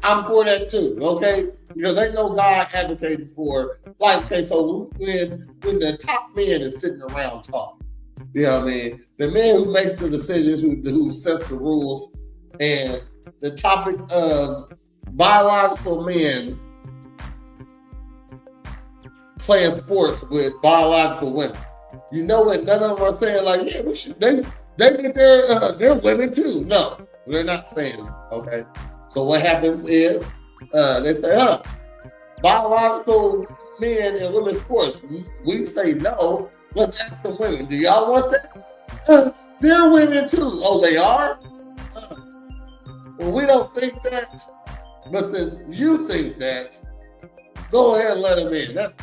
I'm for that too, okay? Because ain't no guy advocating for, like, okay, so when the top man is sitting around talking, you know what I mean? The man who makes the decisions, who sets the rules, and the topic of biological men playing sports with biological women. You know what? None of them are saying like, yeah, we should. They think they're women too. No, they're not saying that. Okay. So what happens is they say, biological men in women's sports. We say no. Let's ask some women. Do y'all want that? They're women too. Oh, they are. Well, we don't think that. But since you think that, go ahead and let them in.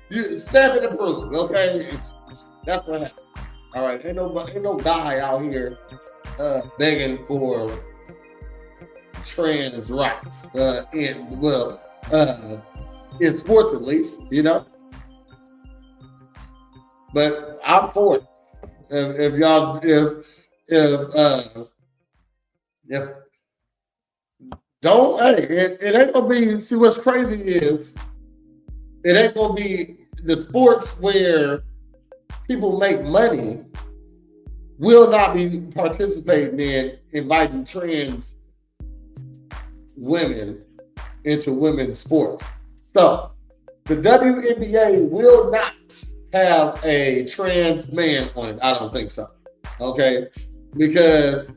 You stamp it approved, okay? That's what happens. All right, ain't no guy out here begging for trans rights in sports at least, you know. But I'm for it. If don't, hey, it ain't gonna be. See, what's crazy is it ain't gonna be the sports where people make money will not be participating in inviting trans women into women's sports. So the WNBA will not have a trans man on it. I don't think so. Okay, because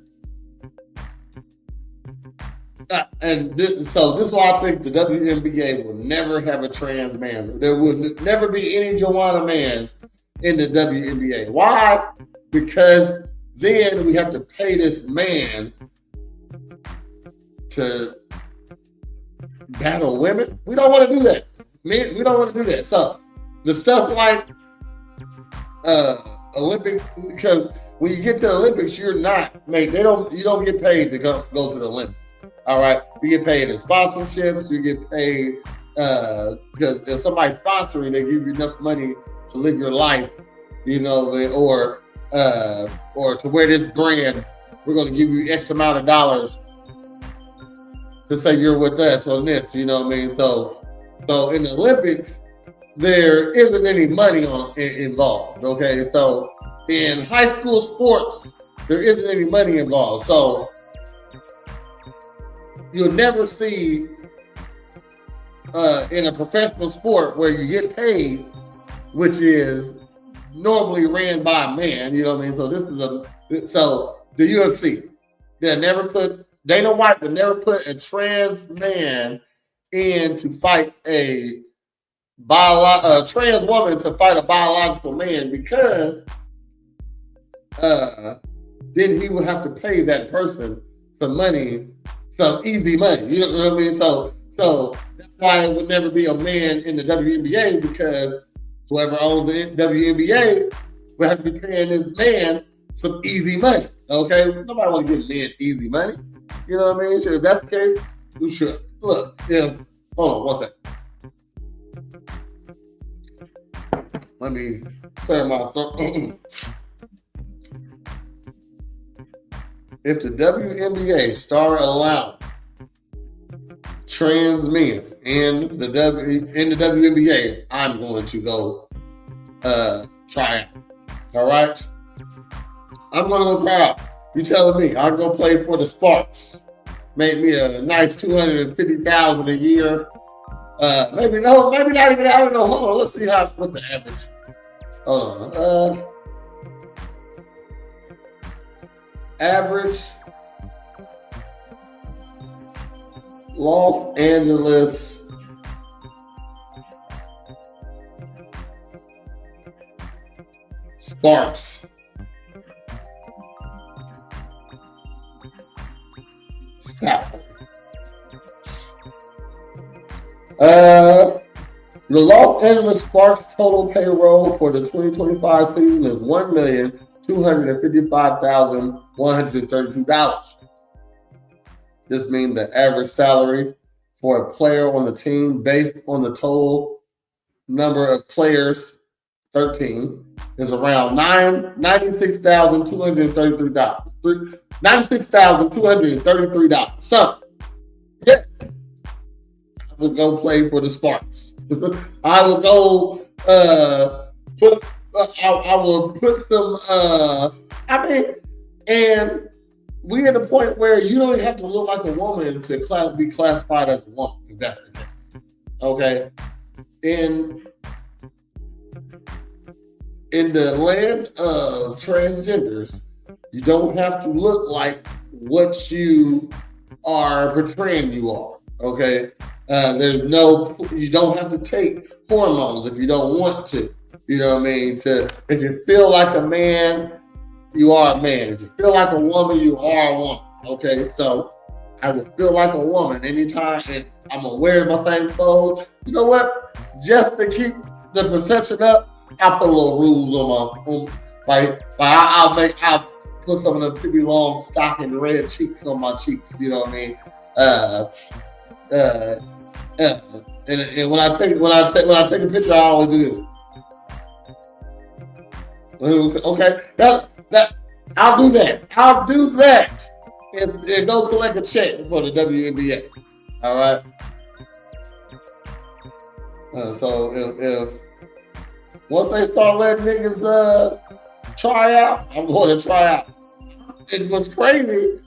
so this is why I think the WNBA will never have a trans man. There will never be any Joanna Mans in the WNBA. Why? Because then we have to pay this man to battle women. We don't want to do that. Men, we don't want to do that. So the stuff like Olympic, because when you get to the Olympics, you don't get paid to go to the Olympics. All right, you get paid in sponsorships. You get paid because if somebody's sponsoring, they give you enough money to live your life, you know, or to wear this brand. We're going to give you X amount of dollars to say you're with us on this. You know what I mean? So in the Olympics, there isn't any money involved. Okay, so in high school sports, there isn't any money involved. So you'll never see in a professional sport where you get paid, which is normally ran by a man. You know what I mean? So so the UFC, Dana White will never put a trans man in to fight a trans woman to fight a biological man, because then he would have to pay that person some money, some easy money. You know what I mean? So that's why it would never be a man in the WNBA, because whoever owns the WNBA would have to be paying this man some easy money. Okay? Nobody want to give men easy money. You know what I mean? So if that's the case, we should. Look, hold on one second. Let me clear my throat. If the WNBA start allowing trans men in the WNBA, I'm going to go try out. All right? I'm going to go try out. You telling me I'll go play for the Sparks? Make me a nice $250,000 a year. Maybe not even. I don't know. Hold on. Let's see what the average. Hold on. Average Los Angeles Sparks salary. The Los Angeles Sparks total payroll for the 2025 season is $1,255,132. This means the average salary for a player on the team based on the total number of players, 13, is around $96,233. $96,233. So, yes, I would go play for the Sparks. I would go I will put some and we at a point where you don't have to look like a woman to be classified as a woman, if that's the case. Okay. In the land of transgenders, you don't have to look like what you are portraying you are. Okay. You don't have to take hormones if you don't want to. You know what I mean? If you feel like a man, you are a man. If you feel like a woman, you are a woman. Okay, so I would feel like a woman anytime, and I'm gonna wear my same clothes. You know what? Just to keep the perception up, I put a little rules on I'll put some of the pretty long stocking red cheeks on my cheeks. You know what I mean? And when I take a picture, I always do this. Okay, I'll do that. And go collect a check for the WNBA. All right. So if once they start letting niggas try out, I'm going to try out. And what's crazy,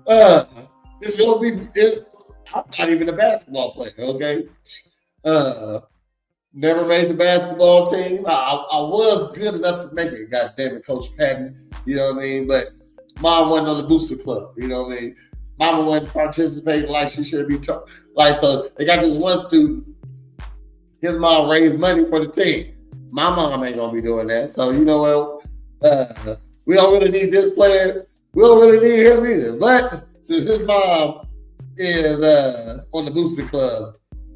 it's gonna be. I'm not even a basketball player. Okay. Never made the basketball team. I was good enough to make it. God damn it, Coach Patton. You know what I mean? But mom wasn't on the booster club. You know what I mean? Mama wasn't participating like she should be. So they got this one student. His mom raised money for the team. My mom ain't gonna be doing that. So you know what? We don't really need this player. We don't really need him either. But since his mom is on the booster club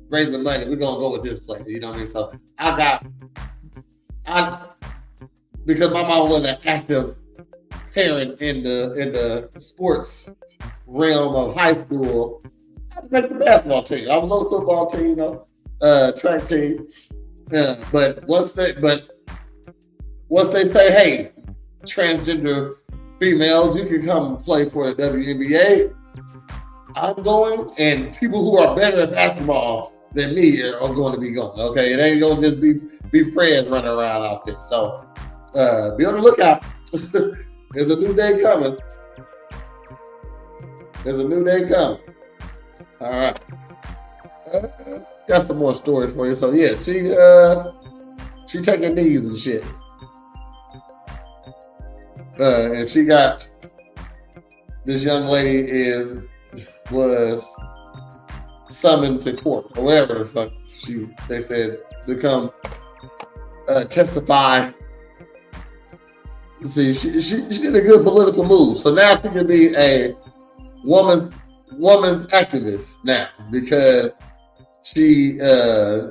raising money, we're gonna go with this player. You know what I mean? So because my mom wasn't an active parent in the sports realm of high school, I had to make the basketball team. I was on the football team, track team. But once they say, hey, transgender females, you can come play for the WNBA, I'm going, and people who are better at basketball than me are going to be going. Okay, it ain't gonna just be friends running around out there. So be on the lookout. There's a new day coming. All right. Got some more stories for you. So yeah, she taking knees and shit. And she got this young lady was summoned to court or whatever the fuck they said to come testify. See, she did a good political move. So now she can be a woman's activist now because she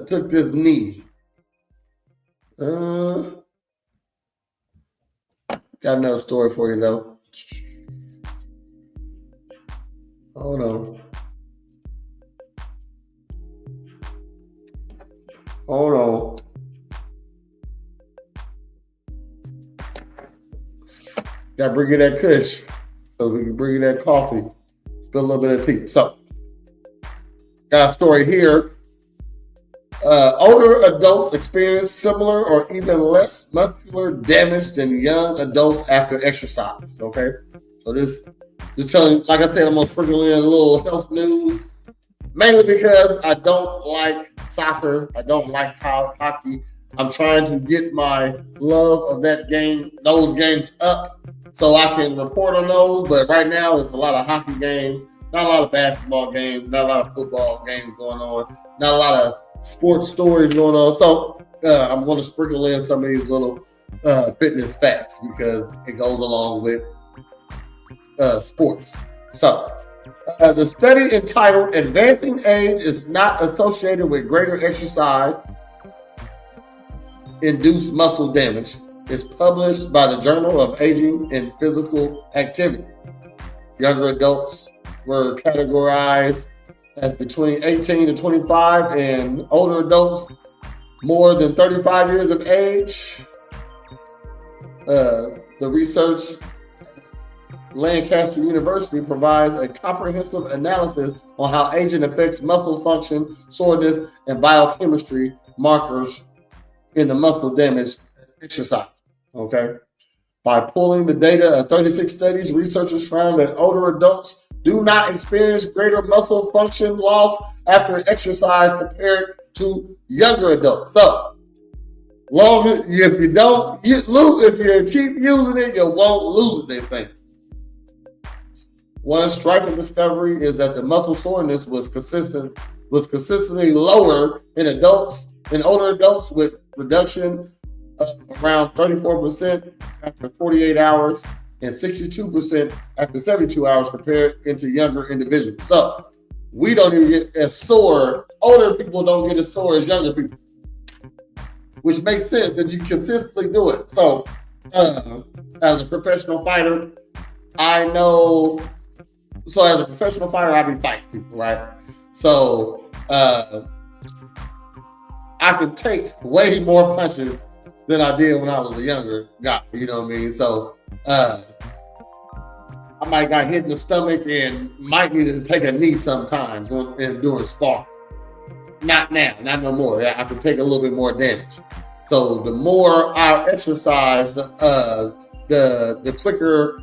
took this knee. Got another story for you though. Hold on. Gotta bring you that kush so we can bring you that coffee. Spill a little bit of tea. So, got a story here. Older adults experience similar or even less muscular damage than young adults after exercise. Okay, so this just telling, like I said, I'm gonna sprinkle in a little health news, mainly because I don't like soccer. I don't like hockey. I'm trying to get my love of those games up, so I can report on those. But right now, it's a lot of hockey games, not a lot of basketball games, not a lot of football games going on, not a lot of sports stories going on. So I'm going to sprinkle in some of these little fitness facts because it goes along with sports. So The study entitled Advancing Age is Not Associated with Greater Exercise Induced Muscle Damage is published by the Journal of Aging and Physical Activity. Younger adults were categorized as between 18 to 25, and older adults more than 35 years of age. The research Lancaster University provides a comprehensive analysis on how aging affects muscle function, soreness, and biochemistry markers in the muscle damage exercise. Okay. By pulling the data of 36 studies, researchers found that older adults do not experience greater muscle function loss after exercise compared to younger adults. So, long as if you don't lose, if you keep using it, you won't lose it, they think. One striking discovery is that the muscle soreness was consistently lower in older adults, with reduction of around 34% after 48 hours and 62% after 72 hours compared into younger individuals. So we don't even get as sore. Older people don't get as sore as younger people, which makes sense that you consistently do it. So as a professional fighter, I know. So as a professional fighter, I be fighting people, right? So I could take way more punches than I did when I was a younger guy. You know what I mean? So I might got hit in the stomach and might need to take a knee sometimes and doing sparring. Not now, not no more. I can take a little bit more damage. So the more I exercise, the quicker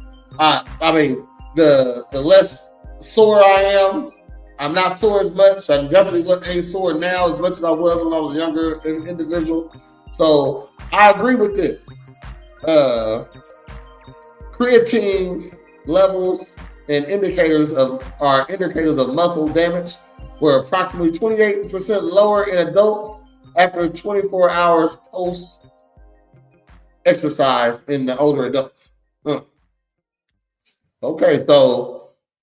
the less sore I am. I'm not sore as much. I definitely ain't sore now as much as I was when I was a younger individual. So I agree with this. Creatine levels and indicators of muscle damage were approximately 28% lower in adults after 24 hours post exercise in the older adults. Okay, so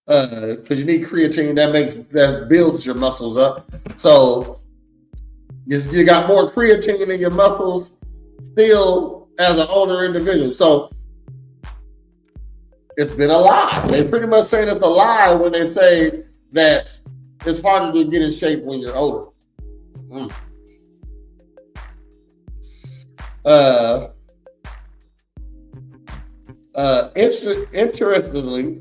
because you need creatine, that builds your muscles up. So you got more creatine in your muscles still as an older individual. So it's been a lie. They pretty much saying it's a lie when they say that it's harder to get in shape when you're older. Interestingly,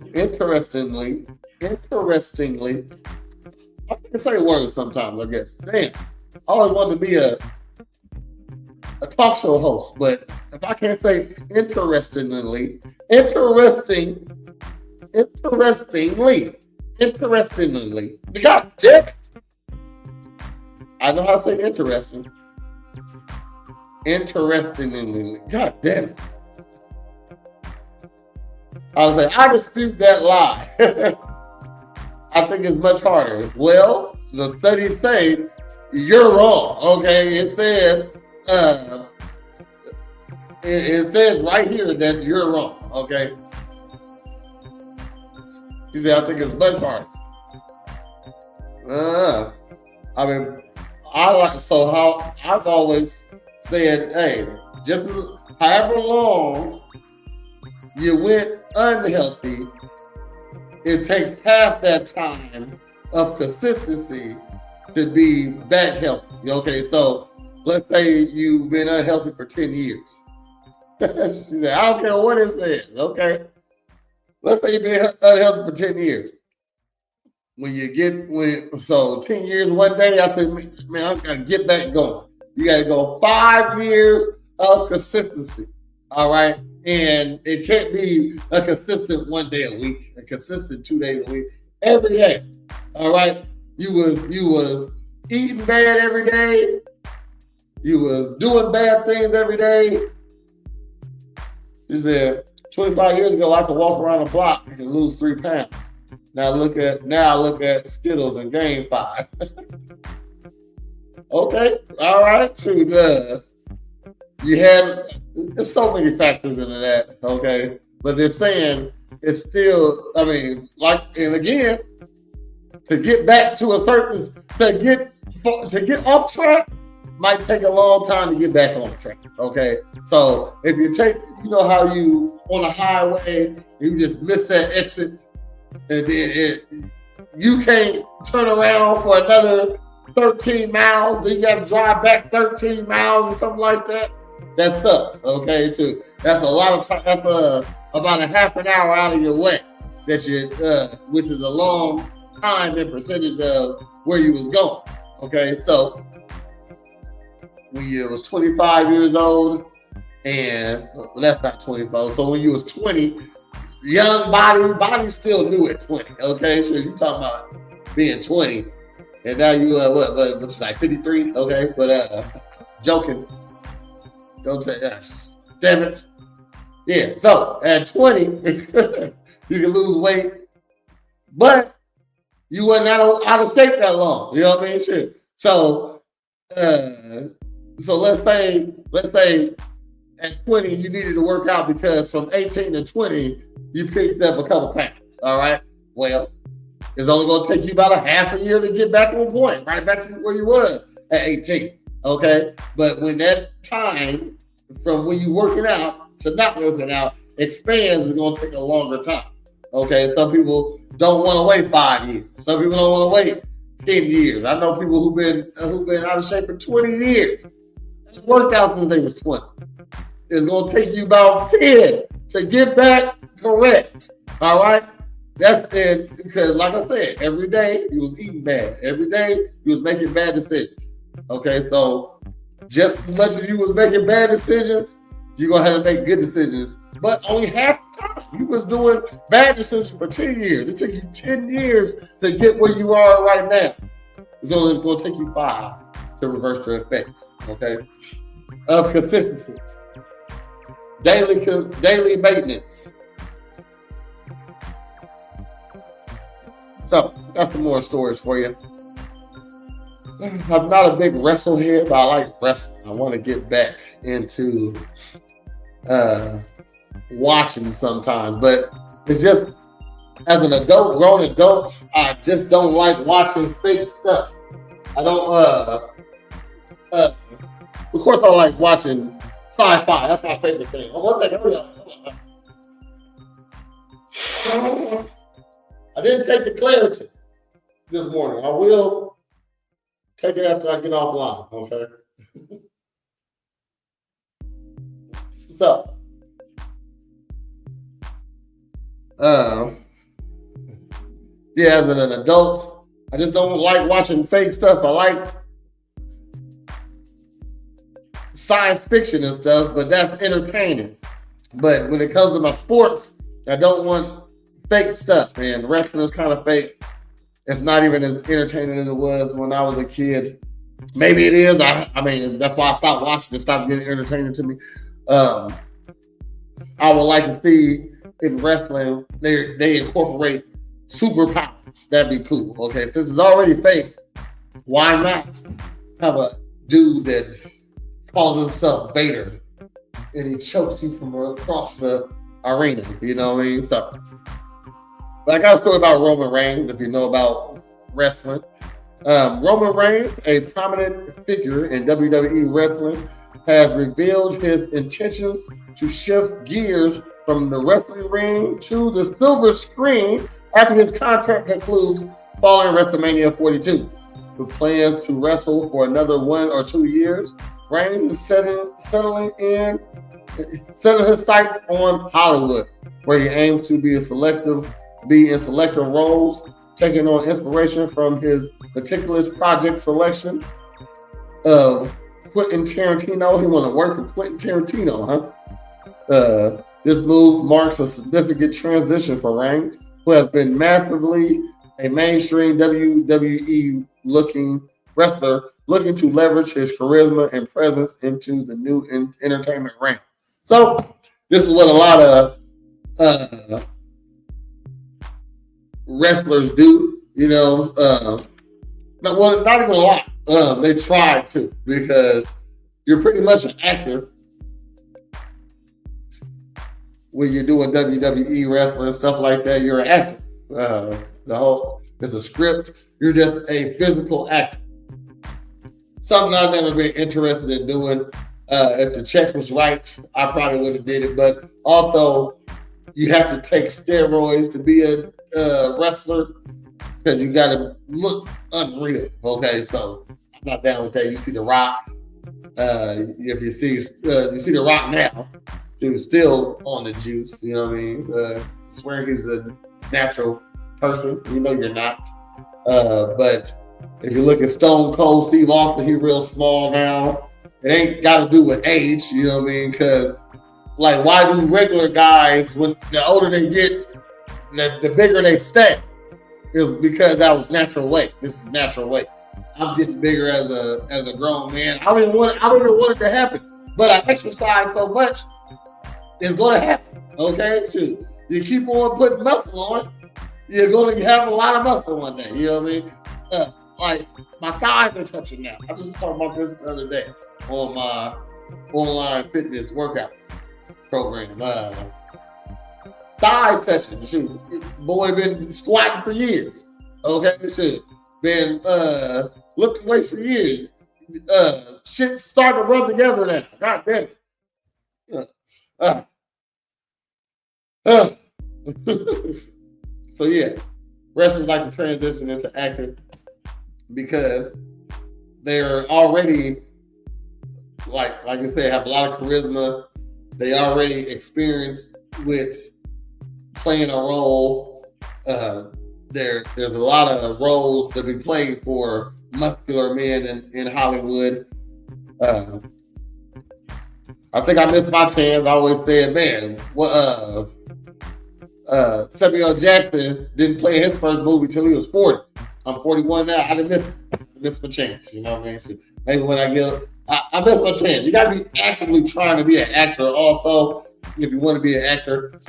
I can say words sometimes, I guess. Damn, I always wanted to be a talk show host, but if I can't say interestingly, God damn it. I know how to say interesting. Interestingly, God damn it. I was like, I dispute that lie. I think it's much harder. Well, the studies say you're wrong. Okay, it says it says right here that you're wrong. Okay, you say I think it's much harder. How I've always said, hey, just however long you went unhealthy, it takes half that time of consistency to be back healthy. Okay, so let's say you've been unhealthy for 10 years. She said, I don't care what it says. Okay, let's say you've been unhealthy for 10 years. So 10 years, one day, I said, man, I gotta get back going. You gotta go 5 years of consistency. All right. And it can't be a consistent 1 day a week, a consistent 2 days a week, every day. All right. You was eating bad every day. You was doing bad things every day. You said 25 years ago I could walk around the block and lose 3 pounds. Now look at Skittles and gain 5. Okay. All right. Shoot. There's so many factors into that, okay? but they're saying it's still. I mean, like, and again, to get back to a certain, to get off track might take a long time to get back on track. Okay, so if you take, you know how you on a highway, you just miss that exit, and then you can't turn around for another 13 miles, then you got to drive back 13 miles or something like that. That sucks. Okay, so that's a lot of time. That's about a half an hour out of your way that you, which is a long time and percentage of where you was going. Okay, so when you was 25 years old, and well, that's not 24. So when you was 20, young body still new at 20. Okay, so you talking about being 20, and now you what like 53. Okay, but joking. Don't say that. Damn it. Yeah. So at 20, you can lose weight, but you wasn't out of shape that long. You know what I mean? Shit. So let's say at 20 you needed to work out because from 18 to 20 you picked up a couple pounds. All right. Well, it's only going to take you about a half a year to get back on point, right back to where you was at 18. Okay. But when that time from when you working out to not working out expands, it's going to take a longer time. Okay. Some people don't want to wait 5 years. Some people don't want to wait 10 years. I know people who've been out of shape for 20 years. Worked out since they was 20. It's going to take you about 10 to get back correct. All right? That's it. Because like I said, every day you was eating bad. Every day you was making bad decisions. Okay? So just as much as you was making bad decisions, you're going to have to make good decisions. But only half the time. You was doing bad decisions for 10 years. It took you 10 years to get where you are right now. It's only going to take you 5 to reverse the effects. Okay? Of consistency. Daily maintenance. So, got some more stories for you. I'm not a big wrestle head, but I like wrestling. I want to get back into watching sometimes, but it's just as an adult, grown adult, I just don't like watching fake stuff. I don't. Of course, I like watching sci-fi. That's my favorite thing. Oh, one second, hold on. I didn't take the clarity this morning. I will take it after I get offline. Okay. So, yeah, as an adult, I just don't like watching fake stuff. I like science fiction and stuff, but that's entertaining. But when it comes to my sports, I don't want fake stuff, and wrestling is kind of fake. It's not even as entertaining as it was when I was a kid. Maybe it is. I mean, that's why I stopped watching. It stopped getting entertaining to me. I would like to see in wrestling they incorporate superpowers. That'd be cool. Okay, since it's already fake, why not have a dude that calls himself Vader and he chokes you from across the arena? You know what I mean? So, but I got a story about Roman Reigns. If you know about wrestling, Roman Reigns, a prominent figure in WWE wrestling, has revealed his intentions to shift gears from the wrestling ring to the silver screen after his contract concludes following WrestleMania 42. With plans to wrestle for another 1 or 2 years, Reigns is settling his sights on Hollywood, where he aims to be in selective roles, taking on inspiration from his meticulous project selection of Quentin Tarantino. He want to work for Quentin Tarantino, huh? This move marks a significant transition for Reigns, who has been massively a mainstream WWE-looking wrestler, looking to leverage his charisma and presence into the new entertainment realm. So, this is what a lot of wrestlers do, you know. Not even a lot. They try to, because you're pretty much an actor when you're doing WWE wrestling and stuff like that, you're an actor. It's a script. You're just a physical actor. Something I've never been interested in doing. If the check was right, I probably would have did it. But also, you have to take steroids to be a wrestler because you got to look unreal. Okay, so I'm not down with that. You see The Rock. If you see The Rock now, he was still on the juice. You know what I mean? Swear he's a natural person. You know you're not. But if you look at Stone Cold Steve Austin, he's real small now. It ain't got to do with age. You know what I mean? Because like, why do regular guys, when the older they get, the bigger they stay? Is because that was natural weight. This is natural weight. I'm getting bigger as a grown man. I don't even want it to happen. But I exercise so much, it's gonna happen. Okay? Shoot. You keep on putting muscle on, you're gonna have a lot of muscle one day. You know what I mean? Like my thighs are touching now. I just talked about this the other day on my online fitness workouts program. Thighs touching. Shoot. Boy been squatting for years. Okay? Shoot. Been lifting weights for years. Shit's starting to rub together now. God damn it. So yeah, wrestlers like to transition into acting because they're already like I said, have a lot of charisma. They already experienced with playing a role. There's a lot of roles to be played for muscular men in Hollywood. I think I missed my chance. I always said, man, Samuel Jackson didn't play his first movie till he was 40. I'm 41 now. I didn't miss my chance. You know what I mean? So maybe when I I miss my chance. You got to be actively trying to be an actor also if you want to be an actor.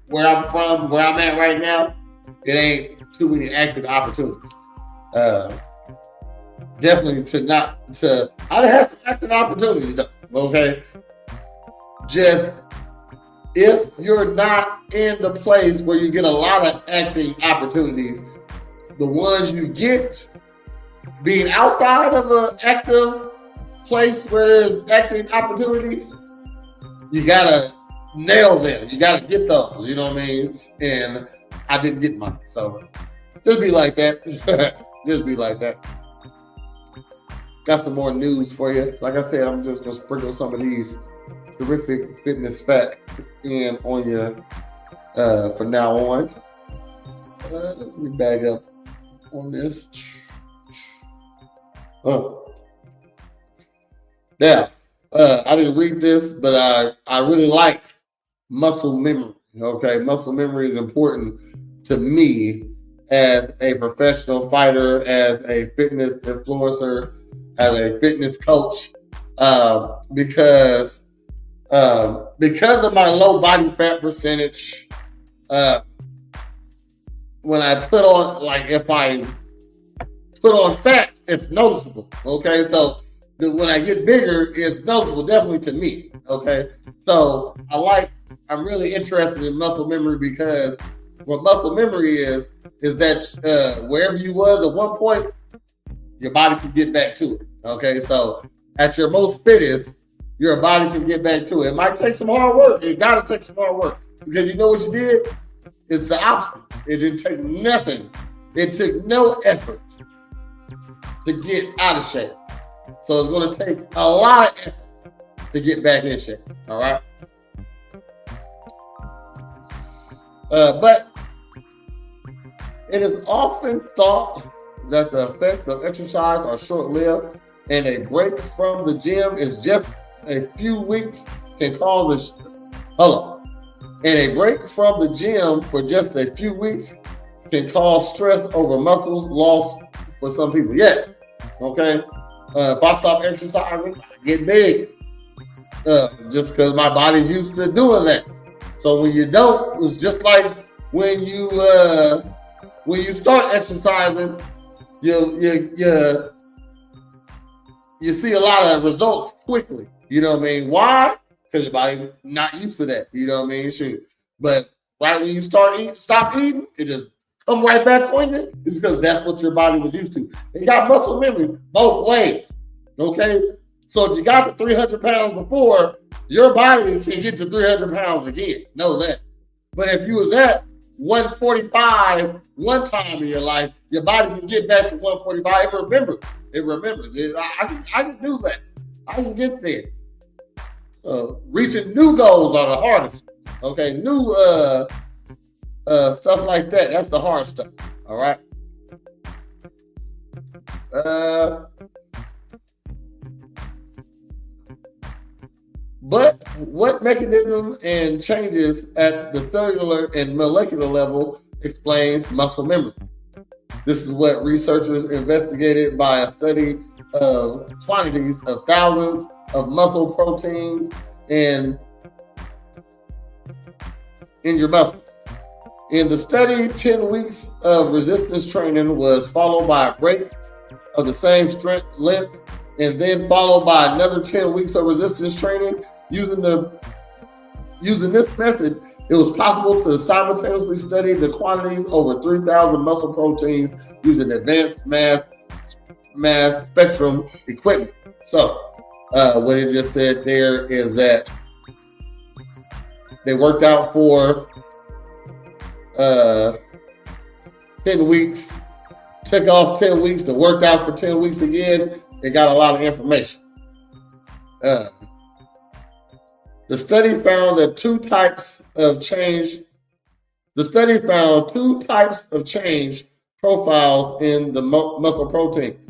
Where I'm from, where I'm at right now, it ain't too many acting opportunities. Definitely I done have some acting opportunities though, okay? Just if you're not in the place where you get a lot of acting opportunities, the ones you get being outside of an active place where there's acting opportunities, you gotta nail them. You gotta get those, you know what I mean? And I didn't get mine. So just be like that. Just be like that. Got some more news for you. Like I said, I'm just gonna sprinkle some of these terrific fitness facts in on you from now on. Let me bag up on this. Yeah. I didn't read this, but I really like muscle memory. Okay, muscle memory is important to me as a professional fighter, as a fitness influencer, as a fitness coach, because of my low body fat percentage. When I put on, like, if I put on fat, it's noticeable. Okay, so when I get bigger, it's noticeable, definitely to me. Okay, so I'm really interested in muscle memory because what muscle memory is that wherever you was at one point, your body can get back to it. Okay, so at your most fittest, your body can get back to it. It might take some hard work. It gotta take some hard work because you know what you did? It's the opposite. It didn't take nothing. It took no effort to get out of shape. So it's going to take a lot of effort to get back in shape. All right. But it is often thought that the effects of exercise are short-lived, and a break from the gym is just a few weeks can cause And a break from the gym for just a few weeks can cause stress over muscle loss for some people. Yes. Okay. If I stop exercising, I get big. Just because my body's used to doing that. So when you don't, it's just like when you start exercising, you see a lot of results quickly. You know what I mean? Why? because your body not used to that. You know what I mean? Shoot. But right when you stop eating, it just come right back on you. It's because that's what your body was used to. It got muscle memory both ways. Okay? So if you got to 300 pounds before, your body can get to 300 pounds again. Know that. But if you was at 145 one time in your life, your body can get back to 145. It remembers. I can do that. I can get there. Reaching new goals are the hardest. Okay, new stuff like that. That's the hard stuff. All right. But what mechanisms and changes at the cellular and molecular level explains muscle memory? This is what researchers investigated by a study of quantities of thousands of muscle proteins in your muscle. In the study, 10 weeks of resistance training was followed by a break of the same strength length, and then followed by another 10 weeks of resistance training. Using this method, it was possible to simultaneously study the quantities over 3,000 muscle proteins using advanced mass spectrum equipment. So, what it just said there is that they worked out for 10 weeks, took off 10 weeks, to worked out for 10 weeks again. They got a lot of information. The study found that two types of change profiles in the muscle proteins.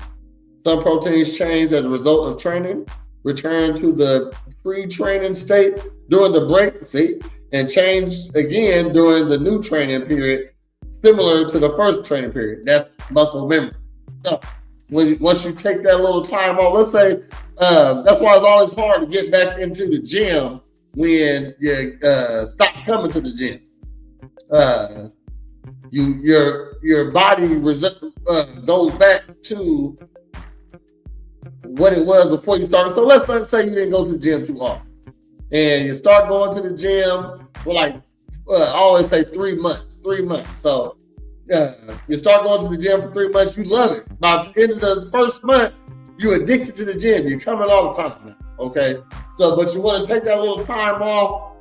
Some proteins change as a result of training, return to the pre-training state during the break, and change again during the new training period, similar to the first training period. That's muscle memory. So once you take that little time off, let's say, that's why it's always hard to get back into the gym when you stop coming to the gym. Your body goes back to what it was before you started. So let's say you didn't go to the gym too often, and you start going to the gym for like I always say 3 months. So you start going to the gym for 3 months. You love it. By the end of the first month, you're addicted to the gym. You're coming all the time now. Okay. So, but you want to take that little time off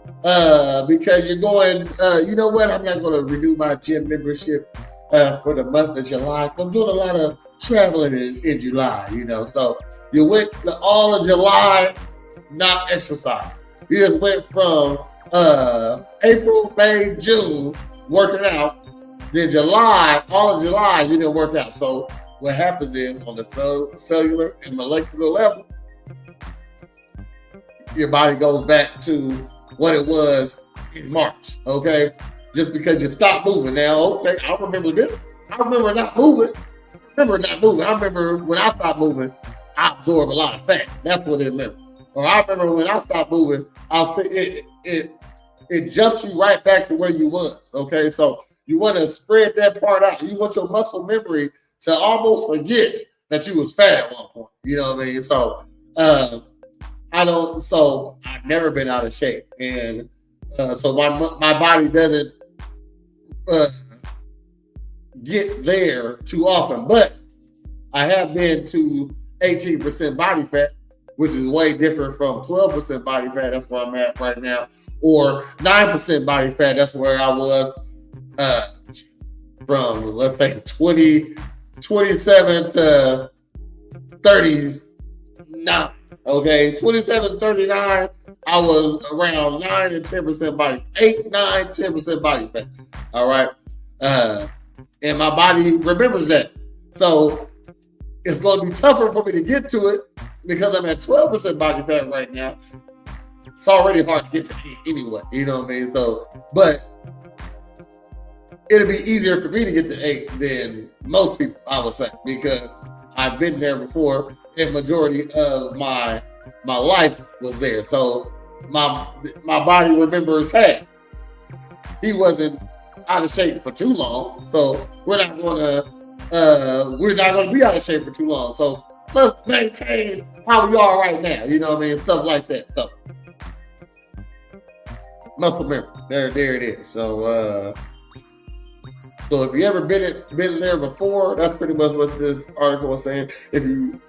because you're going, you know what? I'm not going to renew my gym membership for the month of July. I'm doing a lot of traveling in July, you know. So you went all of July not exercise. You just went from April, May, June working out. Then July, all of July, you didn't work out. So what happens is on the cellular and molecular level, your body goes back to what it was in March, okay? Just because you stopped moving. Now, okay, I remember this. I remember not moving. I remember when I stopped moving, I absorbed a lot of fat. That's what it meant. Or I remember when I stopped moving, it jumps you right back to where you was, okay? So you want to spread that part out. You want your muscle memory to almost forget that you was fat at one point. You know what I mean? So, I've never been out of shape, and so my body doesn't get there too often. But I have been to 18% body fat, which is way different from 12% body fat. That's where I'm at right now, or 9% body fat. That's where I was from, let's say 27 to 39. Okay, 27 to 39, I was around 9 and 10% body, 8, 9, 10% body fat. All right. And my body remembers that. So it's going to be tougher for me to get to it because I'm at 12% body fat right now. It's already hard to get to 8 anyway. You know what I mean? So, but it'll be easier for me to get to 8 than most people, I would say, because I've been there before. And majority of my life was there. So my body remembers, hey, he wasn't out of shape for too long. So we're not gonna be out of shape for too long. So let's maintain how we are right now. You know what I mean? Stuff like that. So muscle memory. There it is. So if you ever been there before, that's pretty much what this article was saying. If you've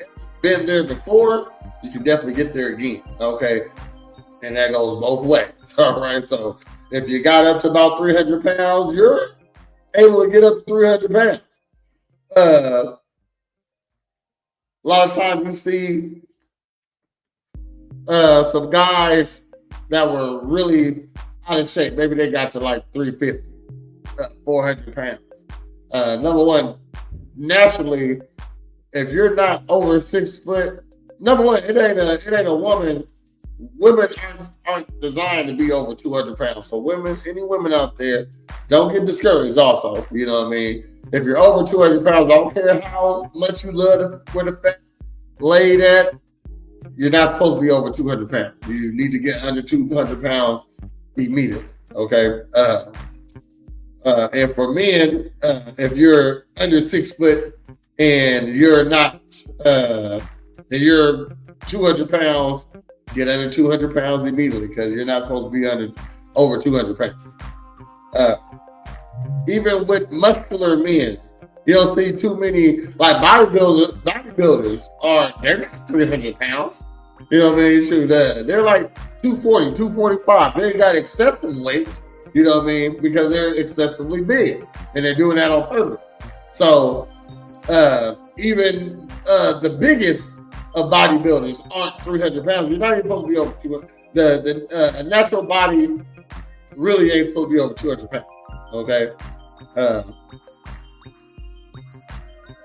been there before, you can definitely get there again. Okay, and that goes both ways. All right. So if you got up to about 300 pounds, you're able to get up to 300 pounds. A lot of times you see some guys that were really out of shape. Maybe they got to like 350, 400 pounds. Number one, naturally, if you're not over 6 foot, number one, it ain't a woman. Women aren't designed to be over 200 pounds. So any women out there, don't get discouraged also. You know what I mean? If you're over 200 pounds, I don't care how much you love where the fat laid at, you're not supposed to be over 200 pounds. You need to get under 200 pounds immediately. Okay. And for men, if you're under 6 foot and you're not, and you're 200 pounds, get under 200 pounds immediately because you're not supposed to be over 200 pounds. Even with muscular men, you don't see too many, like bodybuilders they're not 300 pounds. You know what I mean? Shoot, they're like 240, 245. They got excessive weight, you know what I mean? Because they're excessively big and they're doing that on purpose. So even the biggest of bodybuilders aren't 300 pounds. You're not even supposed to be over 200. A natural body really ain't supposed to be over 200 pounds. Okay.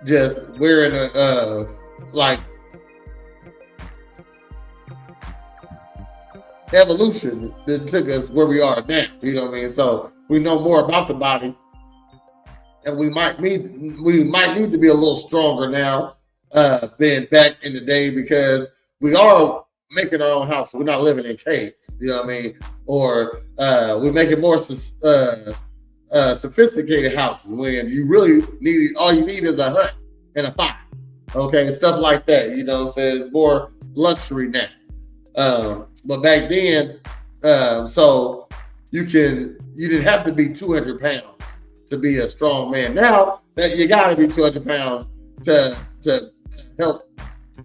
Just wearing like evolution that took us where we are now. You know what I mean? So we know more about the body, and we might need to be a little stronger now than back in the day because we are making our own house. We're not living in caves. You know what I mean? Or we're making more sophisticated houses when you really all you need is a hut and a fire. Okay, stuff like that. You know, so it's more luxury now. But back then, so you didn't have to be 200 pounds to be a strong man. Now that you got to be 200 pounds to help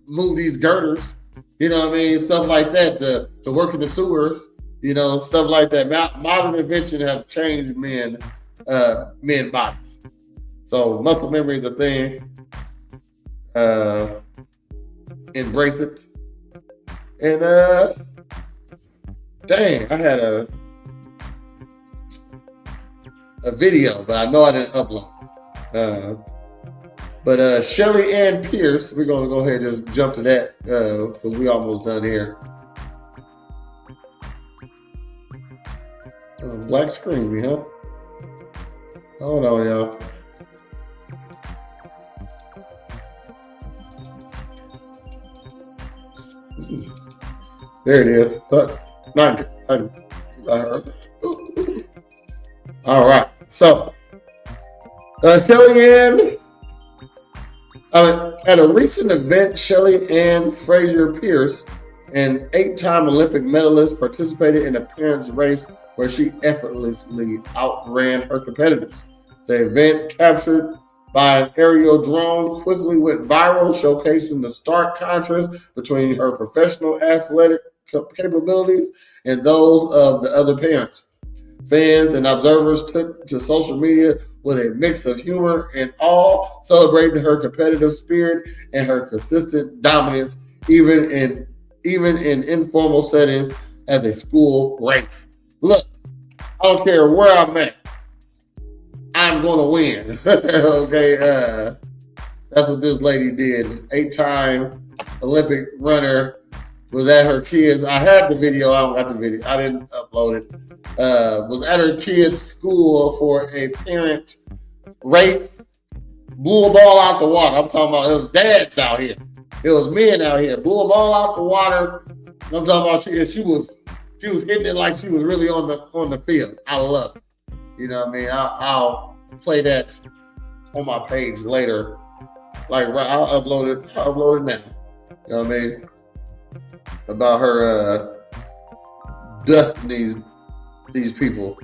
move these girders. You know what I mean? Stuff like that to work in the sewers. You know, stuff like that. Modern invention have changed men bodies. So muscle memory is a thing. Embrace it. And dang, I had a video, but I know I didn't upload. But Shelly Ann Pierce, we're gonna go ahead and just jump to that because we almost done here. Black screen, me, huh? Hold on, y'all. There it is. Not all right. So, Shelly Ann, at a recent event, Shelly Ann Fraser Pierce, an 8-time Olympic medalist, participated in a parents' race where she effortlessly outran her competitors. The event, captured by an aerial drone, quickly went viral, showcasing the stark contrast between her professional athletic capabilities and those of the other parents. Fans and observers took to social media with a mix of humor and awe, celebrating her competitive spirit and her consistent dominance, even in informal settings as a school race. Look, I don't care where I'm at, I'm gonna win. Okay, that's what this lady did. 8-time Olympic runner was at her kids. I had the video. I don't got the video. I didn't upload it. Was at her kids' school for a parent race. Blew a ball out the water. I'm talking about it was dads out here. It was men out here. Blew a ball out the water. I'm talking about she was hitting it like she was really on the field. I love it. You know what I mean? I'll play that on my page later. Like I'll upload it. I'll upload it now. You know what I mean? About her dusting these these people.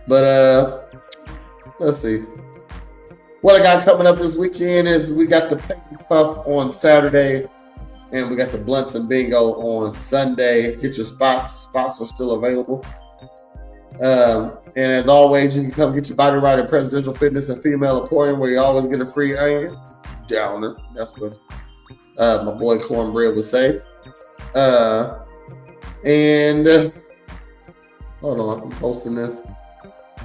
But let's see. What I got coming up this weekend is we got the Paint and Puff on Saturday, and we got the Blunts and Bingo on Sunday. Get your spots. Spots are still available. And as always, you can come get your body right at Presidential Fitness and Female Emporium, where you always get a free onion downer. That's what my boy Cornbread would say. And hold on, I'm posting this.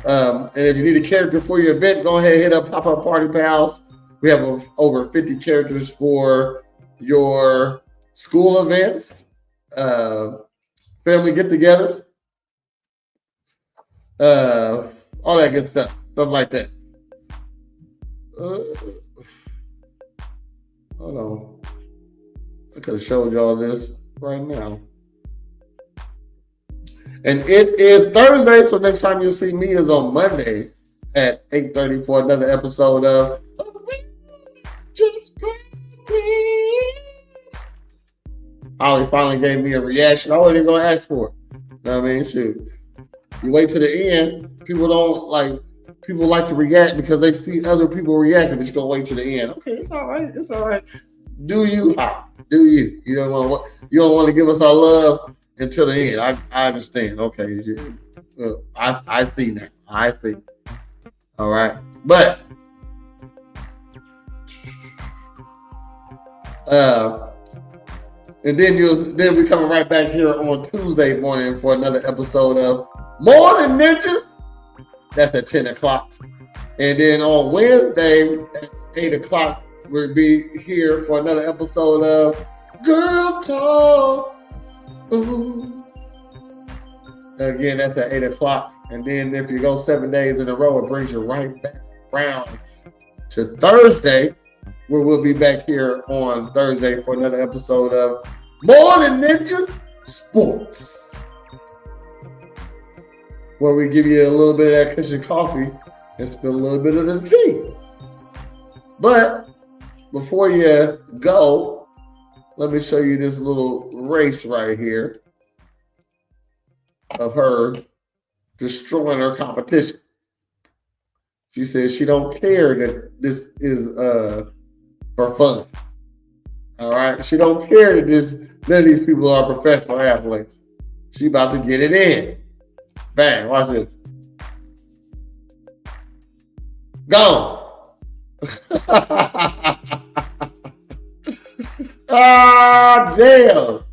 And if you need a character for your event, go ahead and hit up Pop-Up Party Pals. We have over 50 characters for your school events, family get-togethers, all that good stuff like that. Hold on. I could have showed y'all this right now. And it is Thursday, so next time you'll see me is on Monday at 8:30 for another episode of Just Practice. Ollie finally gave me a reaction. I wasn't even going to ask for it. You know what I mean? Shoot. You wait to the end. People like to react because they see other people reacting, but you're going to wait to the end. Okay, it's all right. It's all right. Do you? Do you? You don't want to give us our love until the end. I understand. Okay. I see now. I see. All right. But and then we coming right back here on Tuesday morning for another episode of Morn'n Ninjas. That's at 10 o'clock. And then on Wednesday at 8 o'clock, we'll be here for another episode of Girl Talk. Ooh. Again, that's at 8 o'clock. And then if you go 7 days in a row, it brings you right back around to Thursday, where we'll be back here on Thursday for another episode of Morn'n Ninjas Sports, where we give you a little bit of that cushion coffee and spill a little bit of the tea. But before you go, let me show you this little race right here of her destroying her competition. She says she don't care that this is for fun. All right? She don't care that none of these people are professional athletes. She about to get it in. Bang, watch this. Go. Ah, damn.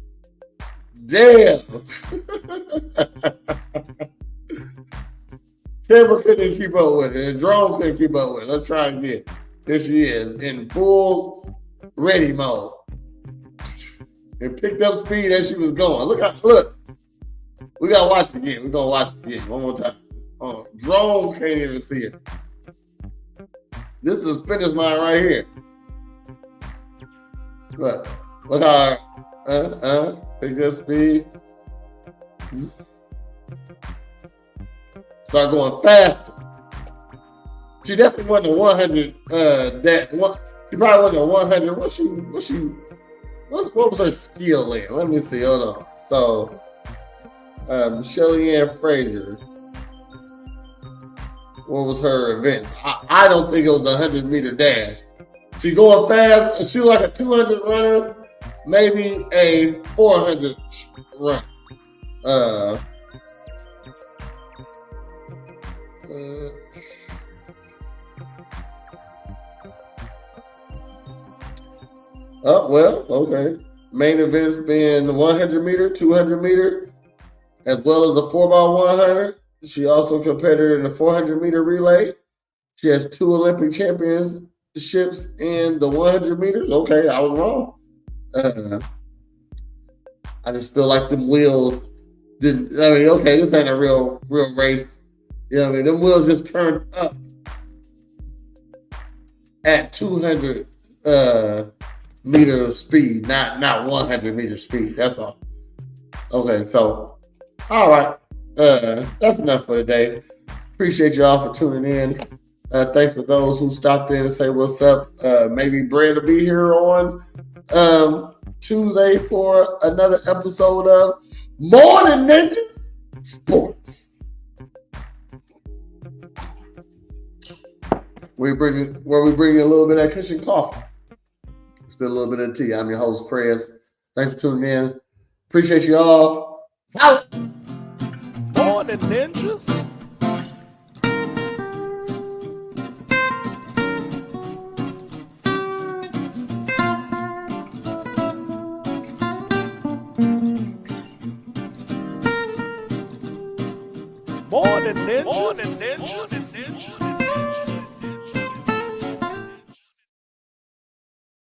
Camera couldn't keep up with it. The drone couldn't keep up with it. Let's try again. Here she is in full ready mode. It picked up speed as she was going. Look. We gotta watch it again. We're gonna watch it again one more time. Drone can't even see it. This is a spinner's line right here. Look how pick up speed. Start going faster. She definitely wasn't a 100. She probably wasn't a 100. What was her skill in? Let me see. Hold on. So, Shelly Ann Frazier. What was her event? I don't think it was a 100-meter dash. She going fast. She was like a 200 runner, maybe a 400 runner. Well, okay. Main events being 100 meter, 200 meter, as well as a 4x100. She also competed in the 400 meter relay. She has 2 Olympic championships in the 100 meters. Okay, I was wrong. I just feel like them wheels didn't. I mean, okay, this ain't a real race. You know what I mean? Them wheels just turned up at 200 meter speed, not 100 meter speed. That's all. Okay, so all right. That's enough for today. Appreciate y'all for tuning in. Thanks for those who stopped in and say what's up. Maybe Brad will be here on Tuesday for another episode of Morn'n Ninjas sports. Where we bring you a little bit of that cushion coffee. Spit a little bit of tea. I'm your host, Prayers. Thanks for tuning in. Appreciate you all. Out. Morning Ninjas. Morning Ninjas. Morning Ninjas.